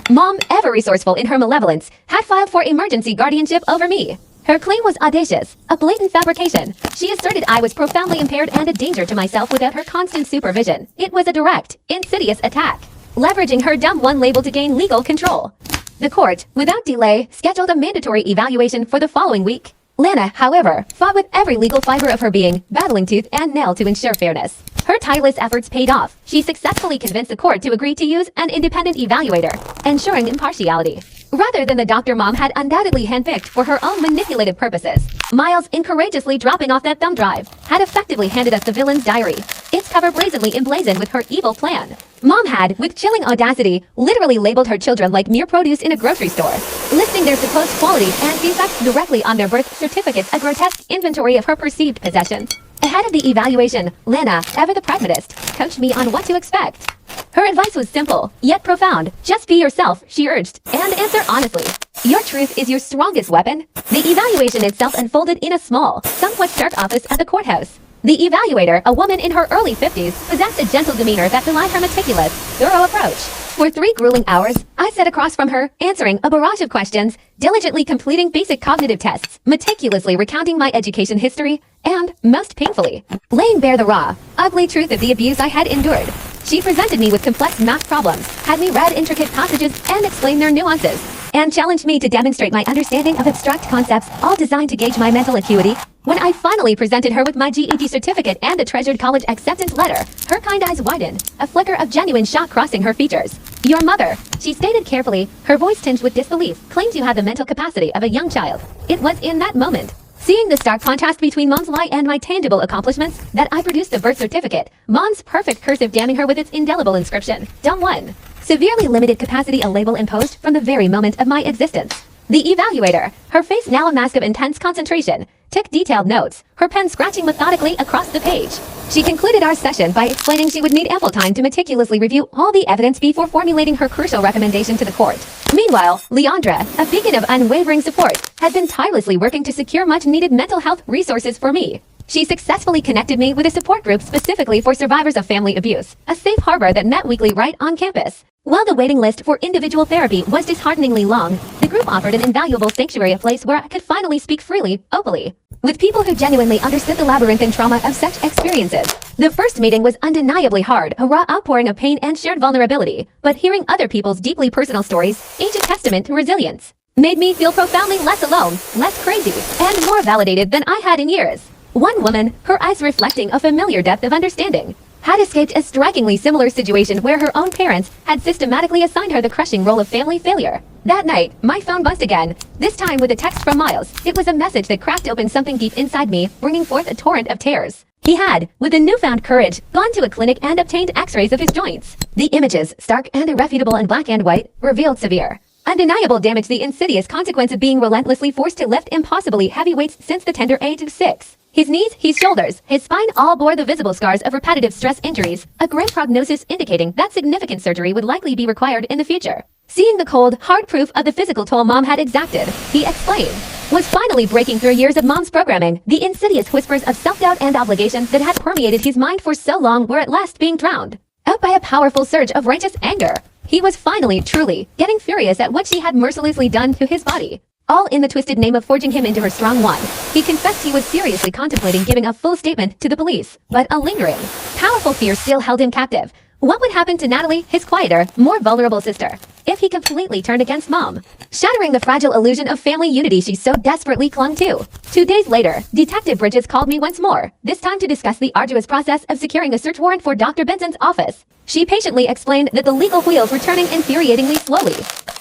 Mom, ever resourceful in her malevolence, had filed for emergency guardianship over me. Her claim was audacious, a blatant fabrication. She asserted I was profoundly impaired and a danger to myself without her constant supervision. It was a direct, insidious attack, leveraging her dumb one label to gain legal control. The court, without delay, scheduled a mandatory evaluation for the following week. Lana, however, fought with every legal fiber of her being, battling tooth and nail to ensure fairness. Her tireless efforts paid off. She successfully convinced the court to agree to use an independent evaluator, ensuring impartiality, rather than the doctor Mom had undoubtedly handpicked for her own manipulative purposes. Miles, incourageously dropping off that thumb drive, had effectively handed us the villain's diary, its cover brazenly emblazoned with her evil plan. Mom had, with chilling audacity, literally labeled her children like mere produce in a grocery store, listing their supposed qualities and defects directly on their birth certificates, a grotesque inventory of her perceived possessions. Ahead of the evaluation, Lana, ever the pragmatist, coached me on what to expect. Her advice was simple, yet profound. Just be yourself, she urged, and answer honestly. Your truth is your strongest weapon. The evaluation itself unfolded in a small, somewhat dark office at the courthouse. The evaluator, a woman in her early 50s, possessed a gentle demeanor that belied her meticulous, thorough approach. For 3 grueling hours, I sat across from her, answering a barrage of questions, diligently completing basic cognitive tests, meticulously recounting my education history, and, most painfully, laying bare the raw, ugly truth of the abuse I had endured. She presented me with complex math problems, had me read intricate passages and explain their nuances, and challenged me to demonstrate my understanding of abstract concepts, all designed to gauge my mental acuity. When I finally presented her with my GED certificate and a treasured college acceptance letter, her kind eyes widened, a flicker of genuine shock crossing her features. Your mother, she stated carefully, her voice tinged with disbelief, claims you have the mental capacity of a young child. It was in that moment, seeing the stark contrast between Mom's lie and my tangible accomplishments, that I produced the birth certificate, Mom's perfect cursive damning her with its indelible inscription, Dumb One. Severely limited capacity, a label imposed from the very moment of my existence. The evaluator, her face now a mask of intense concentration, took detailed notes, her pen scratching methodically across the page. She concluded our session by explaining she would need ample time to meticulously review all the evidence before formulating her crucial recommendation to the court. Meanwhile, Leandra, a beacon of unwavering support, had been tirelessly working to secure much-needed mental health resources for me. She successfully connected me with a support group specifically for survivors of family abuse, a safe harbor that met weekly right on campus. While the waiting list for individual therapy was dishearteningly long, the group offered an invaluable sanctuary, a place where I could finally speak freely, openly, with people who genuinely understood the labyrinthine trauma of such experiences. The first meeting was undeniably hard, a raw outpouring of pain and shared vulnerability, but hearing other people's deeply personal stories, each a testament to resilience, made me feel profoundly less alone, less crazy, and more validated than I had in years. One woman, her eyes reflecting a familiar depth of understanding, had escaped a strikingly similar situation where her own parents had systematically assigned her the crushing role of family failure. That night, my phone buzzed again, this time with a text from Miles. It was a message that cracked open something deep inside me, bringing forth a torrent of tears. He had, with a newfound courage, gone to a clinic and obtained x-rays of his joints. The images, stark and irrefutable in black and white, revealed severe, undeniable damage, the insidious consequence of being relentlessly forced to lift impossibly heavy weights since the tender age of 6. His knees, his shoulders, his spine all bore the visible scars of repetitive stress injuries, a grim prognosis indicating that significant surgery would likely be required in the future. Seeing the cold, hard proof of the physical toll Mom had exacted, he explained, was finally breaking through years of Mom's programming. The insidious whispers of self-doubt and obligation that had permeated his mind for so long were at last being drowned out by a powerful surge of righteous anger. He was finally, truly, getting furious at what she had mercilessly done to his body, all in the twisted name of forging him into her strong one. He confessed he was seriously contemplating giving a full statement to the police, but a lingering, powerful fear still held him captive. What would happen to Natalie, his quieter, more vulnerable sister, if he completely turned against Mom, shattering the fragile illusion of family unity she so desperately clung to? 2 days later, Detective Bridges called me once more, this time to discuss the arduous process of securing a search warrant for Dr. Benson's office. She patiently explained that the legal wheels were turning infuriatingly slowly.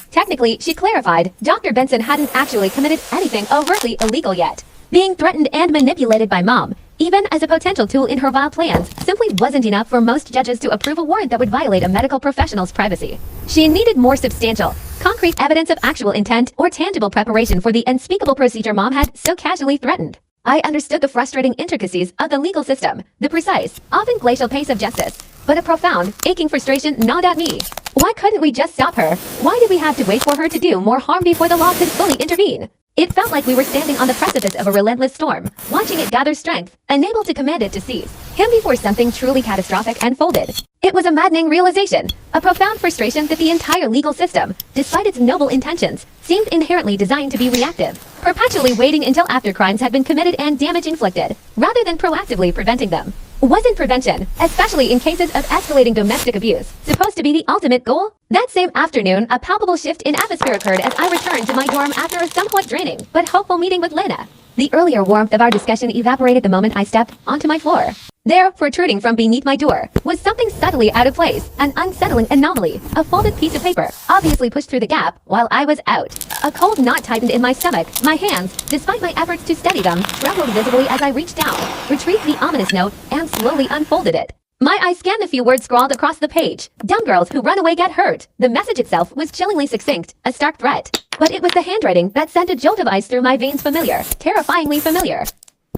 Technically, she clarified, Dr. Benson hadn't actually committed anything overtly illegal yet. Being threatened and manipulated by Mom, even as a potential tool in her vile plans, simply wasn't enough for most judges to approve a warrant that would violate a medical professional's privacy. She needed more substantial, concrete evidence of actual intent or tangible preparation for the unspeakable procedure Mom had so casually threatened. I understood the frustrating intricacies of the legal system, the precise, often glacial pace of justice, but a profound, aching frustration gnawed at me. Why couldn't we just stop her? Why did we have to wait for her to do more harm before the law could fully intervene? It felt like we were standing on the precipice of a relentless storm, watching it gather strength, unable to command it to cease. Him before something truly catastrophic unfolded. It was a maddening realization, a profound frustration that the entire legal system, despite its noble intentions, seemed inherently designed to be reactive, perpetually waiting until after crimes had been committed and damage inflicted, rather than proactively preventing them. Wasn't prevention, especially in cases of escalating domestic abuse, supposed to be the ultimate goal? That same afternoon, a palpable shift in atmosphere occurred as I returned to my dorm after a somewhat draining, but hopeful meeting with Lena. The earlier warmth of our discussion evaporated the moment I stepped onto my floor. There, protruding from beneath my door, was something subtly out of place, an unsettling anomaly, a folded piece of paper, obviously pushed through the gap while I was out. A cold knot tightened in my stomach. My hands, despite my efforts to steady them, trembled visibly as I reached down, retrieved the ominous note, and slowly unfolded it. My eye scanned the few words scrawled across the page. Dumb girls who run away get hurt. The message itself was chillingly succinct, a stark threat. But it was the handwriting that sent a jolt of ice through my veins, familiar, terrifyingly familiar.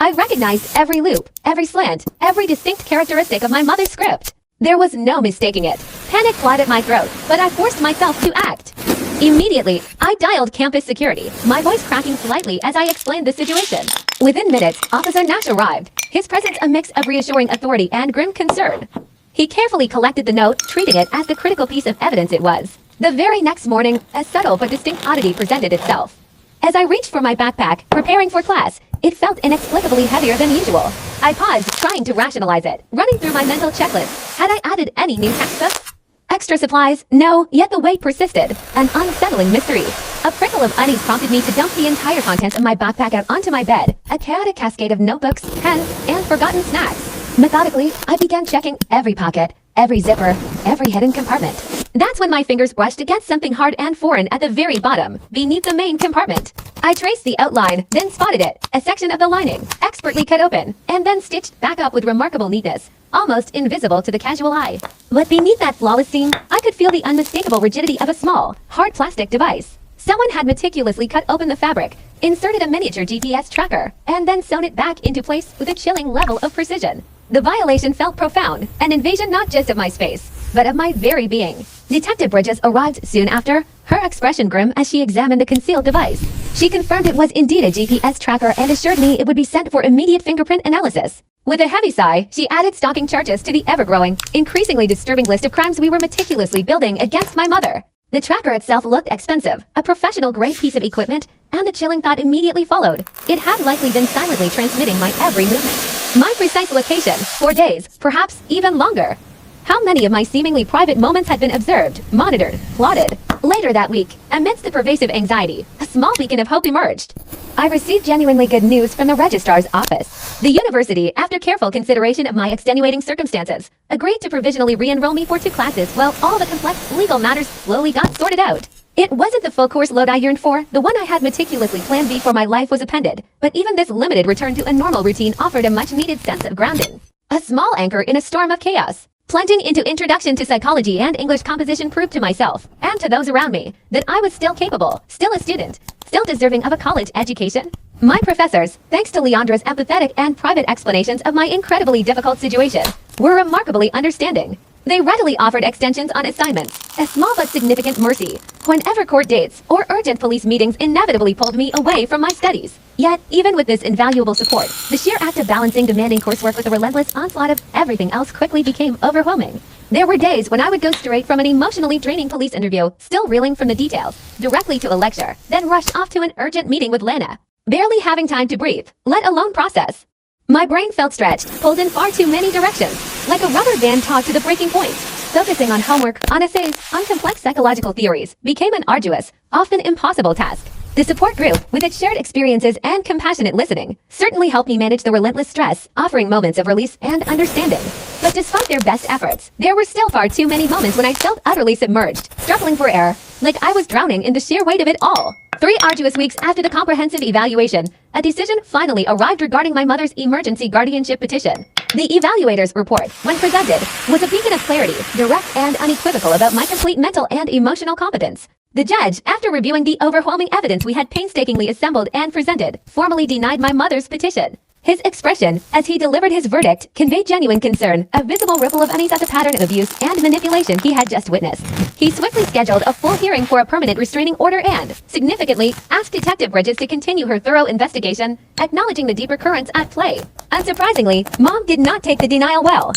I recognized every loop, every slant, every distinct characteristic of my mother's script. There was no mistaking it. Panic clawed at my throat, but I forced myself to act. Immediately, I dialed campus security, my voice cracking slightly as I explained the situation. Within minutes, Officer Nash arrived, his presence a mix of reassuring authority and grim concern. He carefully collected the note, treating it as the critical piece of evidence it was. The very next morning, a subtle but distinct oddity presented itself. As I reached for my backpack, preparing for class, it felt inexplicably heavier than usual. I paused, trying to rationalize it, running through my mental checklist. Had I added any new textbooks? Extra supplies? No, yet the weight persisted. An unsettling mystery. A prickle of unease prompted me to dump the entire contents of my backpack out onto my bed, a chaotic cascade of notebooks, pens, and forgotten snacks. Methodically, I began checking every pocket, every zipper, every hidden compartment. That's when my fingers brushed against something hard and foreign at the very bottom, beneath the main compartment. I traced the outline, then spotted it, a section of the lining, expertly cut open, and then stitched back up with remarkable neatness, almost invisible to the casual eye. But beneath that flawless seam, I could feel the unmistakable rigidity of a small, hard plastic device. Someone had meticulously cut open the fabric, inserted a miniature GPS tracker, and then sewn it back into place with a chilling level of precision. The violation felt profound, an invasion not just of my space, but of my very being. Detective Bridges arrived soon after, her expression grim as she examined the concealed device. She confirmed it was indeed a GPS tracker and assured me it would be sent for immediate fingerprint analysis. With a heavy sigh, she added stalking charges to the ever-growing, increasingly disturbing list of crimes we were meticulously building against my mother. The tracker itself looked expensive, a professional-grade piece of equipment, and the chilling thought immediately followed. It had likely been silently transmitting my every movement. My precise location, for days, perhaps even longer. How many of my seemingly private moments had been observed, monitored, plotted? Later that week, amidst the pervasive anxiety, a small beacon of hope emerged. I received genuinely good news from the registrar's office. The university, after careful consideration of my extenuating circumstances, agreed to provisionally re-enroll me for 2 classes while all the complex legal matters slowly got sorted out. It wasn't the full course load I yearned for, the one I had meticulously planned before my life was appended, but even this limited return to a normal routine offered a much-needed sense of grounding. A small anchor in a storm of chaos. Plunging into Introduction to Psychology and English Composition proved to myself, and to those around me, that I was still capable, still a student, still deserving of a college education. My professors, thanks to Leandra's empathetic and private explanations of my incredibly difficult situation, were remarkably understanding. They readily offered extensions on assignments, a small but significant mercy, whenever court dates or urgent police meetings inevitably pulled me away from my studies. Yet, even with this invaluable support, the sheer act of balancing demanding coursework with a relentless onslaught of everything else quickly became overwhelming. There were days when I would go straight from an emotionally draining police interview, still reeling from the details, directly to a lecture, then rush off to an urgent meeting with Lena, barely having time to breathe, let alone process. My brain felt stretched, pulled in far too many directions, like a rubber band taut to the breaking point. Focusing on homework, on essays, on complex psychological theories became an arduous, often impossible task. The support group, with its shared experiences and compassionate listening, certainly helped me manage the relentless stress, offering moments of release and understanding. But despite their best efforts, there were still far too many moments when I felt utterly submerged, struggling for air, like I was drowning in the sheer weight of it all. 3 arduous weeks after the comprehensive evaluation, a decision finally arrived regarding my mother's emergency guardianship petition. The evaluator's report, when presented, was a beacon of clarity, direct and unequivocal about my complete mental and emotional competence. The judge, after reviewing the overwhelming evidence we had painstakingly assembled and presented, formally denied my mother's petition. His expression, as he delivered his verdict, conveyed genuine concern, a visible ripple of unease at the pattern of abuse and manipulation he had just witnessed. He swiftly scheduled a full hearing for a permanent restraining order and, significantly, asked Detective Bridges to continue her thorough investigation, acknowledging the deeper currents at play. Unsurprisingly, Mom did not take the denial well.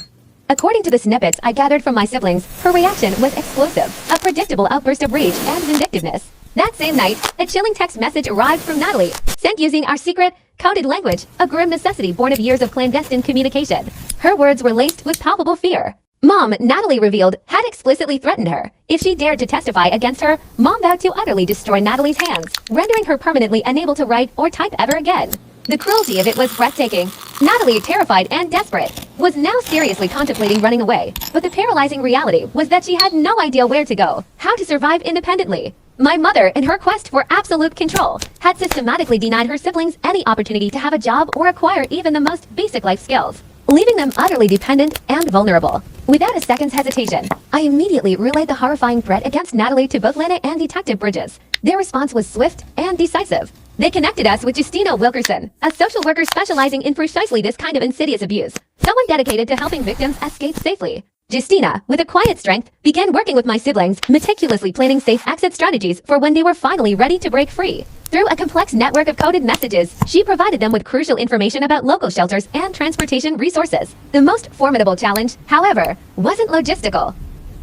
According to the snippets I gathered from my siblings, her reaction was explosive, a predictable outburst of rage and vindictiveness. That same night, a chilling text message arrived from Natalie, sent using our secret, coded language, a grim necessity born of years of clandestine communication. Her words were laced with palpable fear. Mom, Natalie revealed, had explicitly threatened her. If she dared to testify against her, Mom vowed to utterly destroy Natalie's hands, rendering her permanently unable to write or type ever again. The cruelty of it was breathtaking. Natalie, terrified and desperate, was now seriously contemplating running away, but the paralyzing reality was that she had no idea where to go, how to survive independently. My mother, in her quest for absolute control, had systematically denied her siblings any opportunity to have a job or acquire even the most basic life skills, leaving them utterly dependent and vulnerable. Without a second's hesitation, I immediately relayed the horrifying threat against Natalie to both Lena and Detective Bridges. Their response was swift and decisive. They connected us with Justina Wilkerson, a social worker specializing in precisely this kind of insidious abuse, someone dedicated to helping victims escape safely. Justina, with a quiet strength, began working with my siblings, meticulously planning safe exit strategies for when they were finally ready to break free. Through a complex network of coded messages, she provided them with crucial information about local shelters and transportation resources. The most formidable challenge, however, wasn't logistical.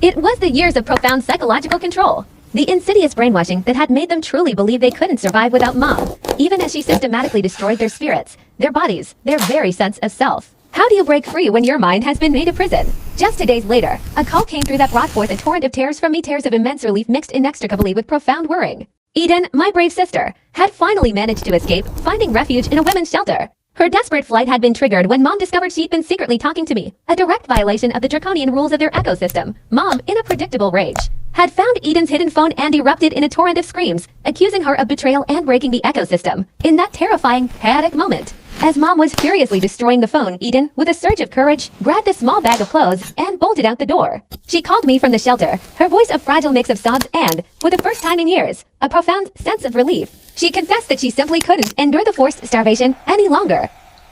It was the years of profound psychological control. The insidious brainwashing that had made them truly believe they couldn't survive without Mom, even as she systematically destroyed their spirits, their bodies, their very sense of self. How do you break free when your mind has been made a prison? Just 2 days later, a call came through that brought forth a torrent of tears from me, tears of immense relief mixed inextricably with profound worrying. Eden, my brave sister, had finally managed to escape, finding refuge in a women's shelter. Her desperate flight had been triggered when Mom discovered she'd been secretly talking to me, a direct violation of the draconian rules of their ecosystem. Mom, in a predictable rage, had found Eden's hidden phone and erupted in a torrent of screams, accusing her of betrayal and breaking the ecosystem. In that terrifying, chaotic moment, as Mom was furiously destroying the phone, Eden, with a surge of courage, grabbed a small bag of clothes and bolted out the door. She called me from the shelter, her voice a fragile mix of sobs and, for the first time in years, a profound sense of relief. She confessed that she simply couldn't endure the forced starvation any longer.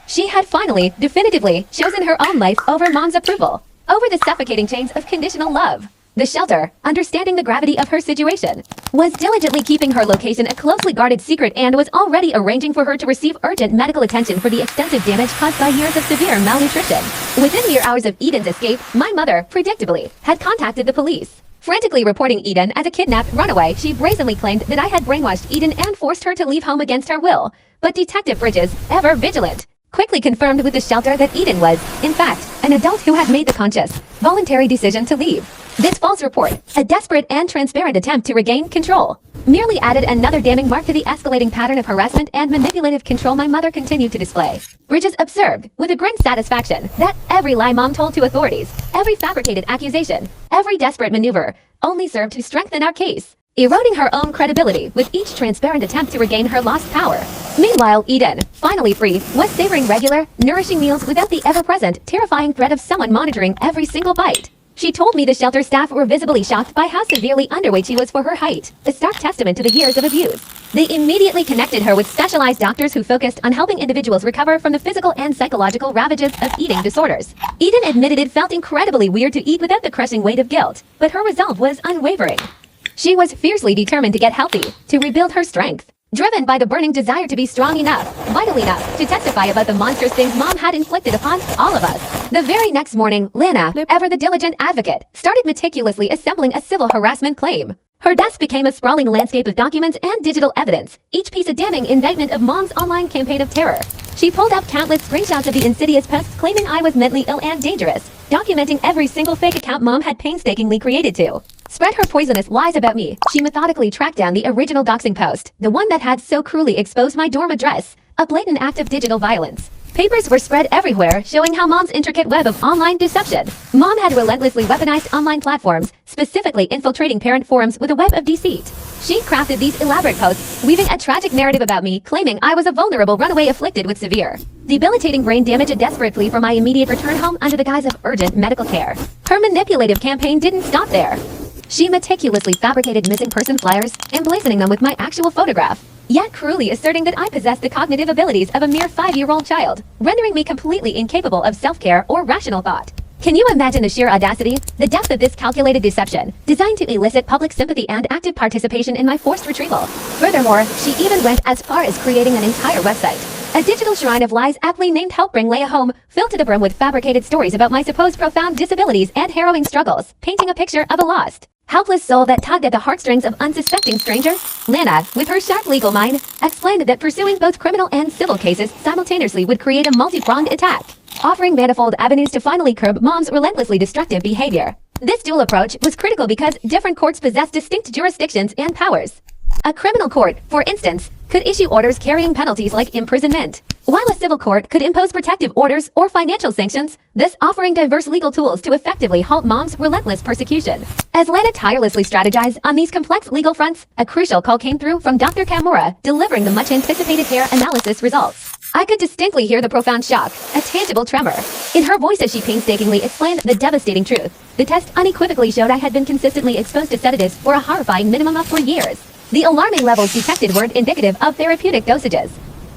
She had finally, definitively, chosen her own life over Mom's approval, over the suffocating chains of conditional love. The shelter, understanding the gravity of her situation, was diligently keeping her location a closely guarded secret and was already arranging for her to receive urgent medical attention for the extensive damage caused by years of severe malnutrition. Within mere hours of Eden's escape, my mother, predictably, had contacted the police. Frantically reporting Eden as a kidnapped runaway, she brazenly claimed that I had brainwashed Eden and forced her to leave home against her will. But Detective Bridges, ever vigilant, quickly confirmed with the shelter that Eden was, in fact, an adult who had made the conscious, voluntary decision to leave. This false report, a desperate and transparent attempt to regain control, merely added another damning mark to the escalating pattern of harassment and manipulative control my mother continued to display. Bridges observed, with a grim satisfaction, that every lie Mom told to authorities, every fabricated accusation, every desperate maneuver, only served to strengthen our case, eroding her own credibility with each transparent attempt to regain her lost power. Meanwhile, Eden, finally free, was savoring regular, nourishing meals without the ever-present, terrifying threat of someone monitoring every single bite. She told me the shelter staff were visibly shocked by how severely underweight she was for her height, a stark testament to the years of abuse. They immediately connected her with specialized doctors who focused on helping individuals recover from the physical and psychological ravages of eating disorders. Eden admitted it felt incredibly weird to eat without the crushing weight of guilt, but her resolve was unwavering. She was fiercely determined to get healthy, to rebuild her strength, driven by the burning desire to be strong enough, vital enough, to testify about the monstrous things Mom had inflicted upon all of us. The very next morning, Lena, ever the diligent advocate, started meticulously assembling a civil harassment claim. Her desk became a sprawling landscape of documents and digital evidence, each piece a damning indictment of Mom's online campaign of terror. She pulled out countless screenshots of the insidious posts claiming I was mentally ill and dangerous, documenting every single fake account Mom had painstakingly created to spread her poisonous lies about me. She methodically tracked down the original doxing post, the one that had so cruelly exposed my dorm address, a blatant act of digital violence. Papers were spread everywhere, showing how Mom's intricate web of online deception. Mom had relentlessly weaponized online platforms, specifically infiltrating parent forums with a web of deceit. She crafted these elaborate posts, weaving a tragic narrative about me, claiming I was a vulnerable runaway afflicted with severe, debilitating brain damage, a desperate plea for my immediate return home under the guise of urgent medical care. Her manipulative campaign didn't stop there. She meticulously fabricated missing person flyers, emblazoning them with my actual photograph. yet cruelly asserting that I possess the cognitive abilities of a mere 5-year-old child, rendering me completely incapable of self-care or rational thought. Can you imagine the sheer audacity, the depth of this calculated deception, designed to elicit public sympathy and active participation in my forced retrieval? Furthermore, she even went as far as creating an entire website, a digital shrine of lies aptly named Help Bring Leia Home, filled to the brim with fabricated stories about my supposed profound disabilities and harrowing struggles, painting a picture of a lost, helpless soul that tugged at the heartstrings of unsuspecting strangers. Lana, with her sharp legal mind, explained that pursuing both criminal and civil cases simultaneously would create a multi-pronged attack, offering manifold avenues to finally curb Mom's relentlessly destructive behavior. This dual approach was critical because different courts possess distinct jurisdictions and powers. A criminal court, for instance, could issue orders carrying penalties like imprisonment, while a civil court could impose protective orders or financial sanctions, thus offering diverse legal tools to effectively halt Mom's relentless persecution. As Lana tirelessly strategized on these complex legal fronts, a crucial call came through from Dr. Kamura, delivering the much-anticipated hair analysis results. I could distinctly hear the profound shock, a tangible tremor, in her voice as she painstakingly explained the devastating truth. The test unequivocally showed I had been consistently exposed to sedatives for a horrifying minimum of 4 years. The alarming levels detected weren't indicative of therapeutic dosages.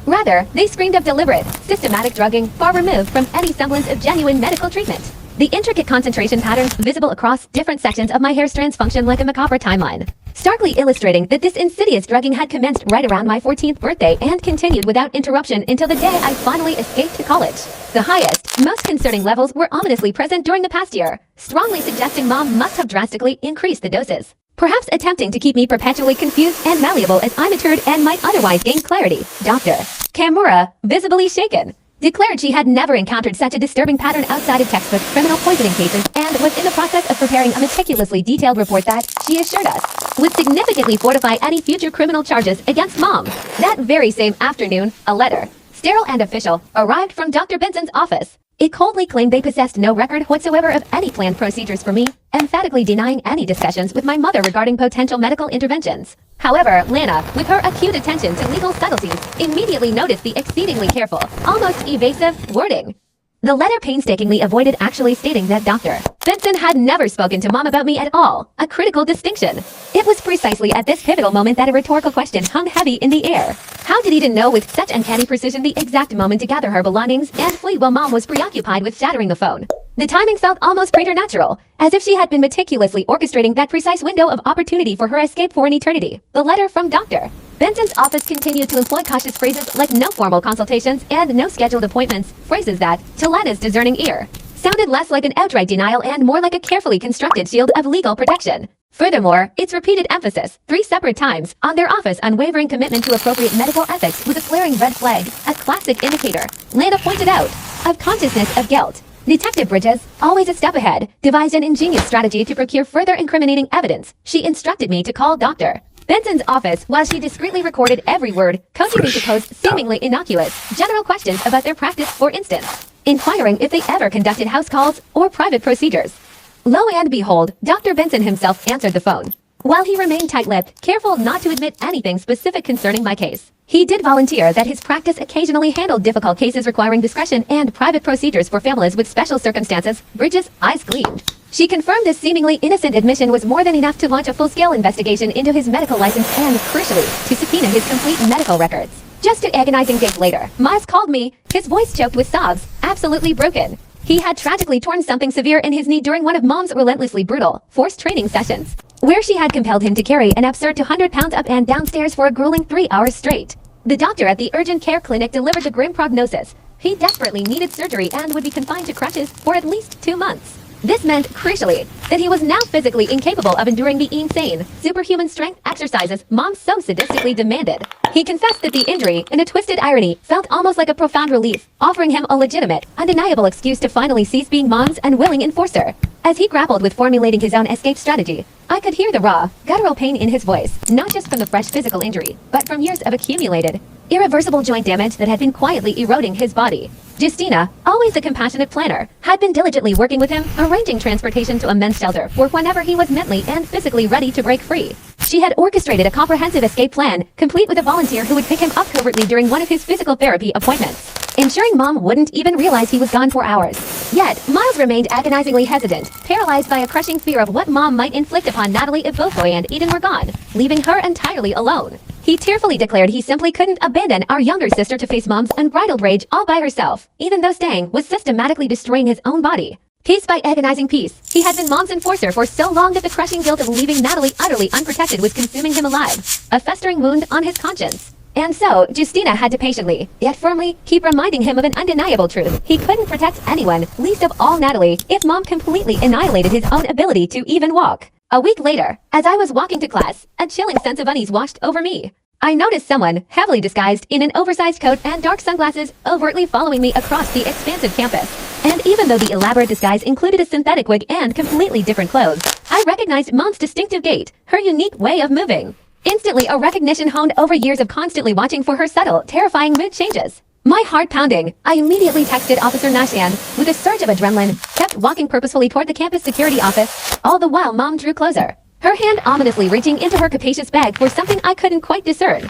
Rather, they screamed of deliberate, systematic drugging far removed from any semblance of genuine medical treatment. The intricate concentration patterns visible across different sections of my hair strands functioned like a macabre timeline, starkly illustrating that this insidious drugging had commenced right around my 14th birthday and continued without interruption until the day I finally escaped to college. The highest, most concerning levels were ominously present during the past year, strongly suggesting Mom must have drastically increased the doses, perhaps attempting to keep me perpetually confused and malleable as I matured and might otherwise gain clarity. Dr. Kamura, visibly shaken, declared she had never encountered such a disturbing pattern outside of textbook criminal poisoning cases and was in the process of preparing a meticulously detailed report that, she assured us, would significantly fortify any future criminal charges against Mom. That very same afternoon, a letter, sterile and official, arrived from Dr. Benson's office. It coldly claimed they possessed no record whatsoever of any planned procedures for me, emphatically denying any discussions with my mother regarding potential medical interventions. However, Lana, with her acute attention to legal subtleties, immediately noticed the exceedingly careful, almost evasive, wording. The letter painstakingly avoided actually stating that Dr. Benson had never spoken to Mom about me at all, a critical distinction. It was precisely at this pivotal moment that a rhetorical question hung heavy in the air. How did he know with such uncanny precision the exact moment to gather her belongings and flee while Mom was preoccupied with shattering the phone? The timing felt almost preternatural, as if she had been meticulously orchestrating that precise window of opportunity for her escape for an eternity. The letter from Dr. Benson's office continued to employ cautious phrases like no formal consultations and no scheduled appointments, phrases that, to Lana's discerning ear, sounded less like an outright denial and more like a carefully constructed shield of legal protection. Furthermore, its repeated emphasis, 3 separate times, on their office's unwavering commitment to appropriate medical ethics was a flaring red flag, a classic indicator, Lana pointed out, of consciousness of guilt. Detective Bridges, always a step ahead, devised an ingenious strategy to procure further incriminating evidence. She instructed me to call Dr. Benson's office while she discreetly recorded every word, coaching me to pose seemingly innocuous, general questions about their practice, for instance, inquiring if they ever conducted house calls or private procedures. Lo and behold, Dr. Benson himself answered the phone. While he remained tight-lipped, careful not to admit anything specific concerning my case, he did volunteer that his practice occasionally handled difficult cases requiring discretion and private procedures for families with special circumstances. Bridges' eyes gleamed. She confirmed this seemingly innocent admission was more than enough to launch a full-scale investigation into his medical license and, crucially, to subpoena his complete medical records. Just 2 agonizing days later, Miles called me, his voice choked with sobs, absolutely broken. He had tragically torn something severe in his knee during one of Mom's relentlessly brutal, forced training sessions, where she had compelled him to carry an absurd 200 pounds up and downstairs for a grueling 3 hours straight. The doctor at the urgent care clinic delivered the grim prognosis. He desperately needed surgery and would be confined to crutches for at least 2 months. This meant, crucially, that he was now physically incapable of enduring the insane, superhuman strength exercises Mom so sadistically demanded. He confessed that the injury, in a twisted irony, felt almost like a profound relief, offering him a legitimate, undeniable excuse to finally cease being Mom's unwilling enforcer. As he grappled with formulating his own escape strategy, I could hear the raw, guttural pain in his voice, not just from the fresh physical injury, but from years of accumulated, irreversible joint damage that had been quietly eroding his body. Justina, always a compassionate planner, had been diligently working with him, arranging transportation to a men's shelter for whenever he was mentally and physically ready to break free. She had orchestrated a comprehensive escape plan, complete with a volunteer who would pick him up covertly during one of his physical therapy appointments, ensuring Mom wouldn't even realize he was gone for hours. Yet, Miles remained agonizingly hesitant, paralyzed by a crushing fear of what Mom might inflict upon Natalie if both Roy and Eden were gone, leaving her entirely alone. He tearfully declared he simply couldn't abandon our younger sister to face Mom's unbridled rage all by herself, even though staying was systematically destroying his own body. Piece by agonizing piece, he had been Mom's enforcer for so long that the crushing guilt of leaving Natalie utterly unprotected was consuming him alive, a festering wound on his conscience. And so, Justina had to patiently, yet firmly, keep reminding him of an undeniable truth. He couldn't protect anyone, least of all Natalie, if Mom completely annihilated his own ability to even walk. A week later, as I was walking to class, a chilling sense of unease washed over me. I noticed someone, heavily disguised in an oversized coat and dark sunglasses, overtly following me across the expansive campus. And even though the elaborate disguise included a synthetic wig and completely different clothes, I recognized Mom's distinctive gait, her unique way of moving. Instantly, a recognition honed over years of constantly watching for her subtle, terrifying mood changes. My heart pounding, I immediately texted Officer Nash and, with a surge of adrenaline, kept walking purposefully toward the campus security office, all the while Mom drew closer, her hand ominously reaching into her capacious bag for something I couldn't quite discern.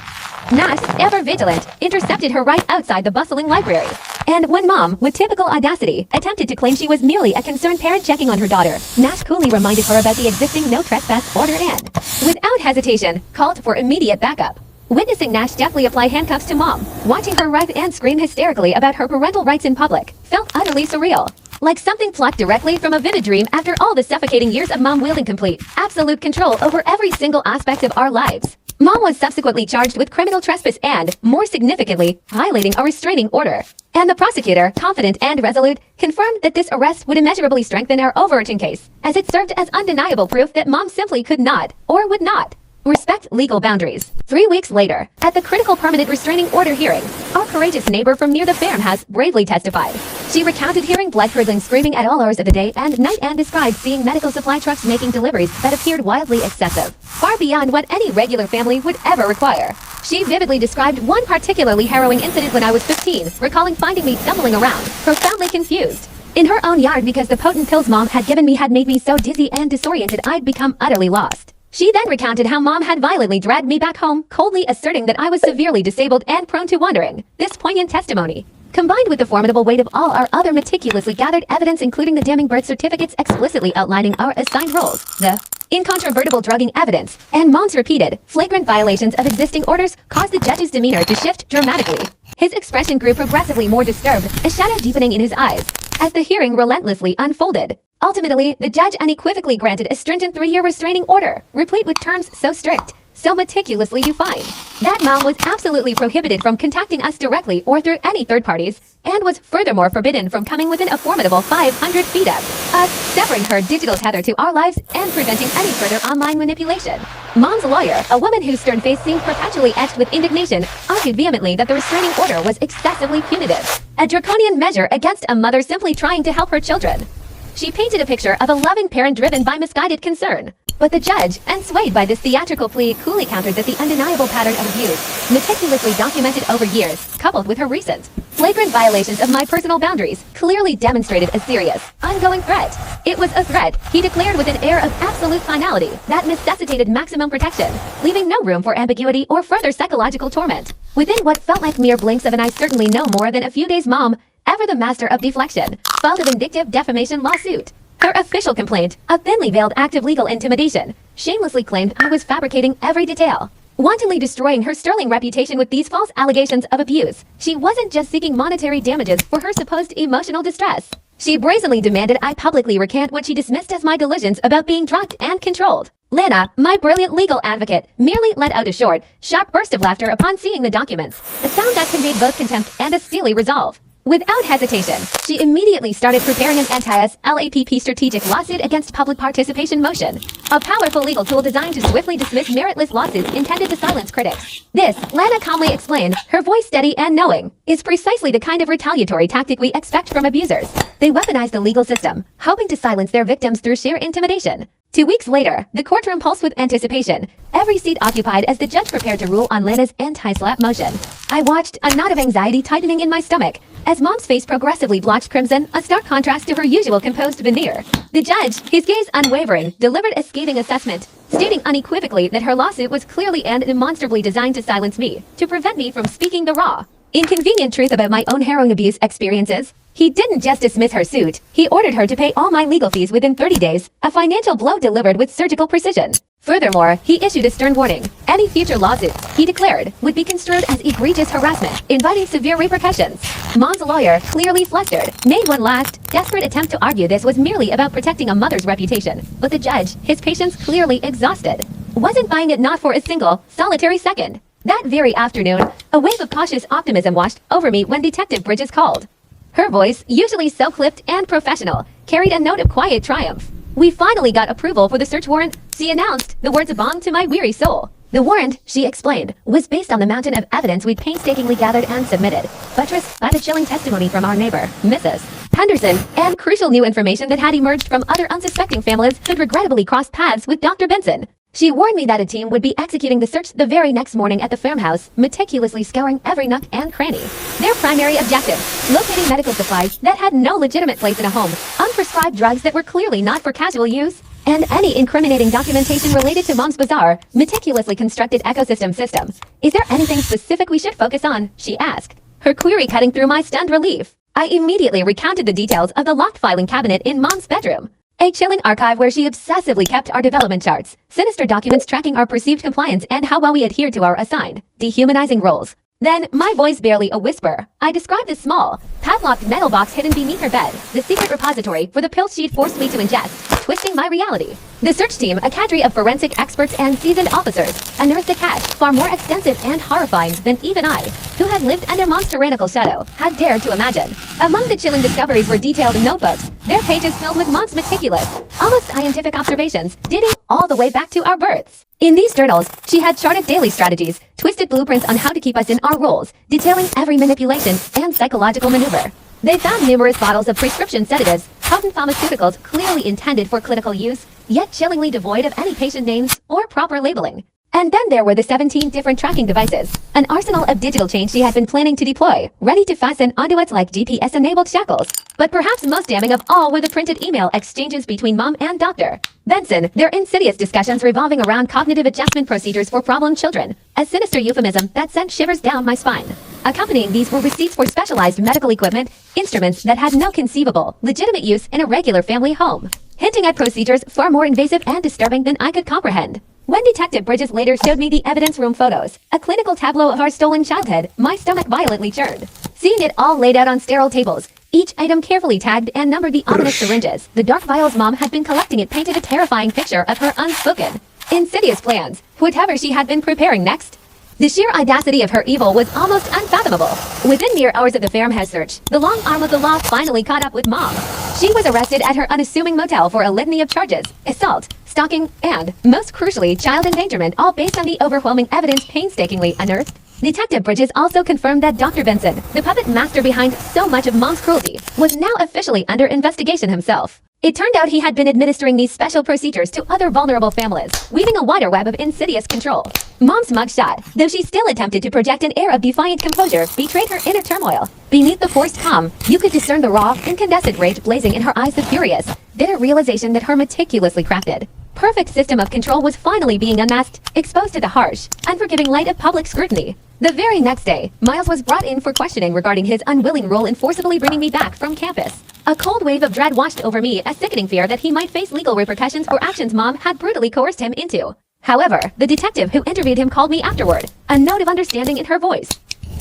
Nash, ever vigilant, intercepted her right outside the bustling library. And when Mom, with typical audacity, attempted to claim she was merely a concerned parent checking on her daughter, Nash coolly reminded her about the existing no trespass order and, without hesitation, called for immediate backup. Witnessing Nash deftly apply handcuffs to Mom, watching her writhe and scream hysterically about her parental rights in public, felt utterly surreal. Like something plucked directly from a vivid dream after all the suffocating years of Mom wielding complete, absolute control over every single aspect of our lives. Mom was subsequently charged with criminal trespass and, more significantly, violating a restraining order. And the prosecutor, confident and resolute, confirmed that this arrest would immeasurably strengthen our overarching case, as it served as undeniable proof that Mom simply could not, or would not, respect legal boundaries. 3 weeks later, at the critical permanent restraining order hearing, our courageous neighbor from near the farmhouse bravely testified. She recounted hearing blood-curdling screaming at all hours of the day and night and described seeing medical supply trucks making deliveries that appeared wildly excessive, far beyond what any regular family would ever require. She vividly described one particularly harrowing incident when I was 15, recalling finding me stumbling around, profoundly confused, in her own yard because the potent pills Mom had given me had made me so dizzy and disoriented I'd become utterly lost. She then recounted how Mom had violently dragged me back home, coldly asserting that I was severely disabled and prone to wandering. This poignant testimony, combined with the formidable weight of all our other meticulously gathered evidence including the damning birth certificates explicitly outlining our assigned roles, the incontrovertible drugging evidence, and Mom's repeated, flagrant violations of existing orders, caused the judge's demeanor to shift dramatically. His expression grew progressively more disturbed, a shadow deepening in his eyes, as the hearing relentlessly unfolded. Ultimately, the judge unequivocally granted a stringent 3-year restraining order, replete with terms so strict, so meticulously defined, that Mom was absolutely prohibited from contacting us directly or through any third parties, and was furthermore forbidden from coming within a formidable 500 feet of us, severing her digital tether to our lives and preventing any further online manipulation. Mom's lawyer, a woman whose stern face seemed perpetually etched with indignation, argued vehemently that the restraining order was excessively punitive, a draconian measure against a mother simply trying to help her children. She painted a picture of a loving parent driven by misguided concern. But the judge, unswayed by this theatrical plea, coolly countered that the undeniable pattern of abuse, meticulously documented over years, coupled with her recent, flagrant violations of my personal boundaries, clearly demonstrated a serious, ongoing threat. It was a threat, he declared with an air of absolute finality, that necessitated maximum protection, leaving no room for ambiguity or further psychological torment. Within what felt like mere blinks of an eye, certainly no more than a few days, Mom, ever the master of deflection, filed a vindictive defamation lawsuit. Her official complaint, a thinly veiled act of legal intimidation, shamelessly claimed I was fabricating every detail, wantonly destroying her sterling reputation with these false allegations of abuse. She wasn't just seeking monetary damages for her supposed emotional distress. She brazenly demanded I publicly recant what she dismissed as my delusions about being drugged and controlled. Lana, my brilliant legal advocate, merely let out a short, sharp burst of laughter upon seeing the documents, a sound that conveyed both contempt and a steely resolve. Without hesitation, she immediately started preparing an anti-us LAPP strategic lawsuit against public participation motion, a powerful legal tool designed to swiftly dismiss meritless lawsuits intended to silence critics. This, Lana calmly explained, her voice steady and knowing, is precisely the kind of retaliatory tactic we expect from abusers. They weaponize the legal system, hoping to silence their victims through sheer intimidation. 2 weeks later, the courtroom pulsed with anticipation, every seat occupied as the judge prepared to rule on Lana's anti-slap motion. I watched, a knot of anxiety tightening in my stomach, as Mom's face progressively blotched crimson, a stark contrast to her usual composed veneer. The judge, his gaze unwavering, delivered a scathing assessment, stating unequivocally that her lawsuit was clearly and demonstrably designed to silence me, to prevent me from speaking the raw, inconvenient truth about my own harrowing abuse experiences. He didn't just dismiss her suit, he ordered her to pay all my legal fees within 30 days, a financial blow delivered with surgical precision. Furthermore, he issued a stern warning. Any future lawsuits, he declared, would be construed as egregious harassment, inviting severe repercussions. Mom's lawyer, clearly flustered, made one last, desperate attempt to argue this was merely about protecting a mother's reputation. But the judge, his patience clearly exhausted, wasn't buying it not for a single, solitary second. That very afternoon, a wave of cautious optimism washed over me when Detective Bridges called. Her voice, usually so clipped and professional, carried a note of quiet triumph. We finally got approval for the search warrant, she announced, the words of balm to my weary soul. The warrant, she explained, was based on the mountain of evidence we'd painstakingly gathered and submitted, buttressed by the chilling testimony from our neighbor, Mrs. Henderson, and crucial new information that had emerged from other unsuspecting families who'd regrettably crossed paths with Dr. Benson. She warned me that a team would be executing the search the very next morning at the farmhouse, meticulously scouring every nook and cranny. Their primary objective, locating medical supplies that had no legitimate place in a home, unprescribed drugs that were clearly not for casual use, and any incriminating documentation related to Mom's bizarre, meticulously constructed ecosystem system. Is there anything specific we should focus on? She asked, her query cutting through my stunned relief. I immediately recounted the details of the locked filing cabinet in Mom's bedroom. A chilling archive where she obsessively kept our development charts, sinister documents tracking our perceived compliance and how well we adhered to our assigned, dehumanizing roles. Then, my voice barely a whisper, I described the small, padlocked metal box hidden beneath her bed, the secret repository for the pills she'd forced me to ingest, twisting my reality. The search team, a cadre of forensic experts and seasoned officers, unearthed a cache far more extensive and horrifying than even I, who had lived under Mom's tyrannical shadow, had dared to imagine. Among the chilling discoveries were detailed notebooks, their pages filled with Mom's meticulous, almost scientific observations, dating all the way back to our births. In these journals, she had charted daily strategies, twisted blueprints on how to keep us in our roles, detailing every manipulation and psychological maneuver. They found numerous bottles of prescription sedatives, potent pharmaceuticals clearly intended for clinical use, yet chillingly devoid of any patient names or proper labeling. And then there were the 17 different tracking devices, an arsenal of digital chains she had been planning to deploy, ready to fasten onto its like GPS-enabled shackles. But perhaps most damning of all were the printed email exchanges between Mom and Dr. Benson, their insidious discussions revolving around cognitive adjustment procedures for problem children, a sinister euphemism that sent shivers down my spine. Accompanying these were receipts for specialized medical equipment, instruments that had no conceivable, legitimate use in a regular family home, hinting at procedures far more invasive and disturbing than I could comprehend. When Detective Bridges later showed me the evidence room photos, a clinical tableau of our stolen childhood, my stomach violently churned. Seeing it all laid out on sterile tables, each item carefully tagged and numbered the ominous syringes, the dark vials Mom had been collecting, it painted a terrifying picture of her unspoken, insidious plans, whatever she had been preparing next. The sheer audacity of her evil was almost unfathomable. Within mere hours of the farmhouse search, the long arm of the law finally caught up with Mom. She was arrested at her unassuming motel for a litany of charges, assault, stalking, and, most crucially, child endangerment, all based on the overwhelming evidence painstakingly unearthed. Detective Bridges also confirmed that Dr. Benson, the puppet master behind so much of Mom's cruelty, was now officially under investigation himself. It turned out he had been administering these special procedures to other vulnerable families, weaving a wider web of insidious control. Mom's mugshot, though she still attempted to project an air of defiant composure, betrayed her inner turmoil. Beneath the forced calm, you could discern the raw, incandescent rage blazing in her eyes, the furious, bitter realization that her meticulously crafted, perfect system of control was finally being unmasked, exposed to the harsh, unforgiving light of public scrutiny. The very next day, Miles was brought in for questioning regarding his unwilling role in forcibly bringing me back from campus. A cold wave of dread washed over me, a sickening fear that he might face legal repercussions for actions Mom had brutally coerced him into. However, the detective who interviewed him called me afterward, a note of understanding in her voice.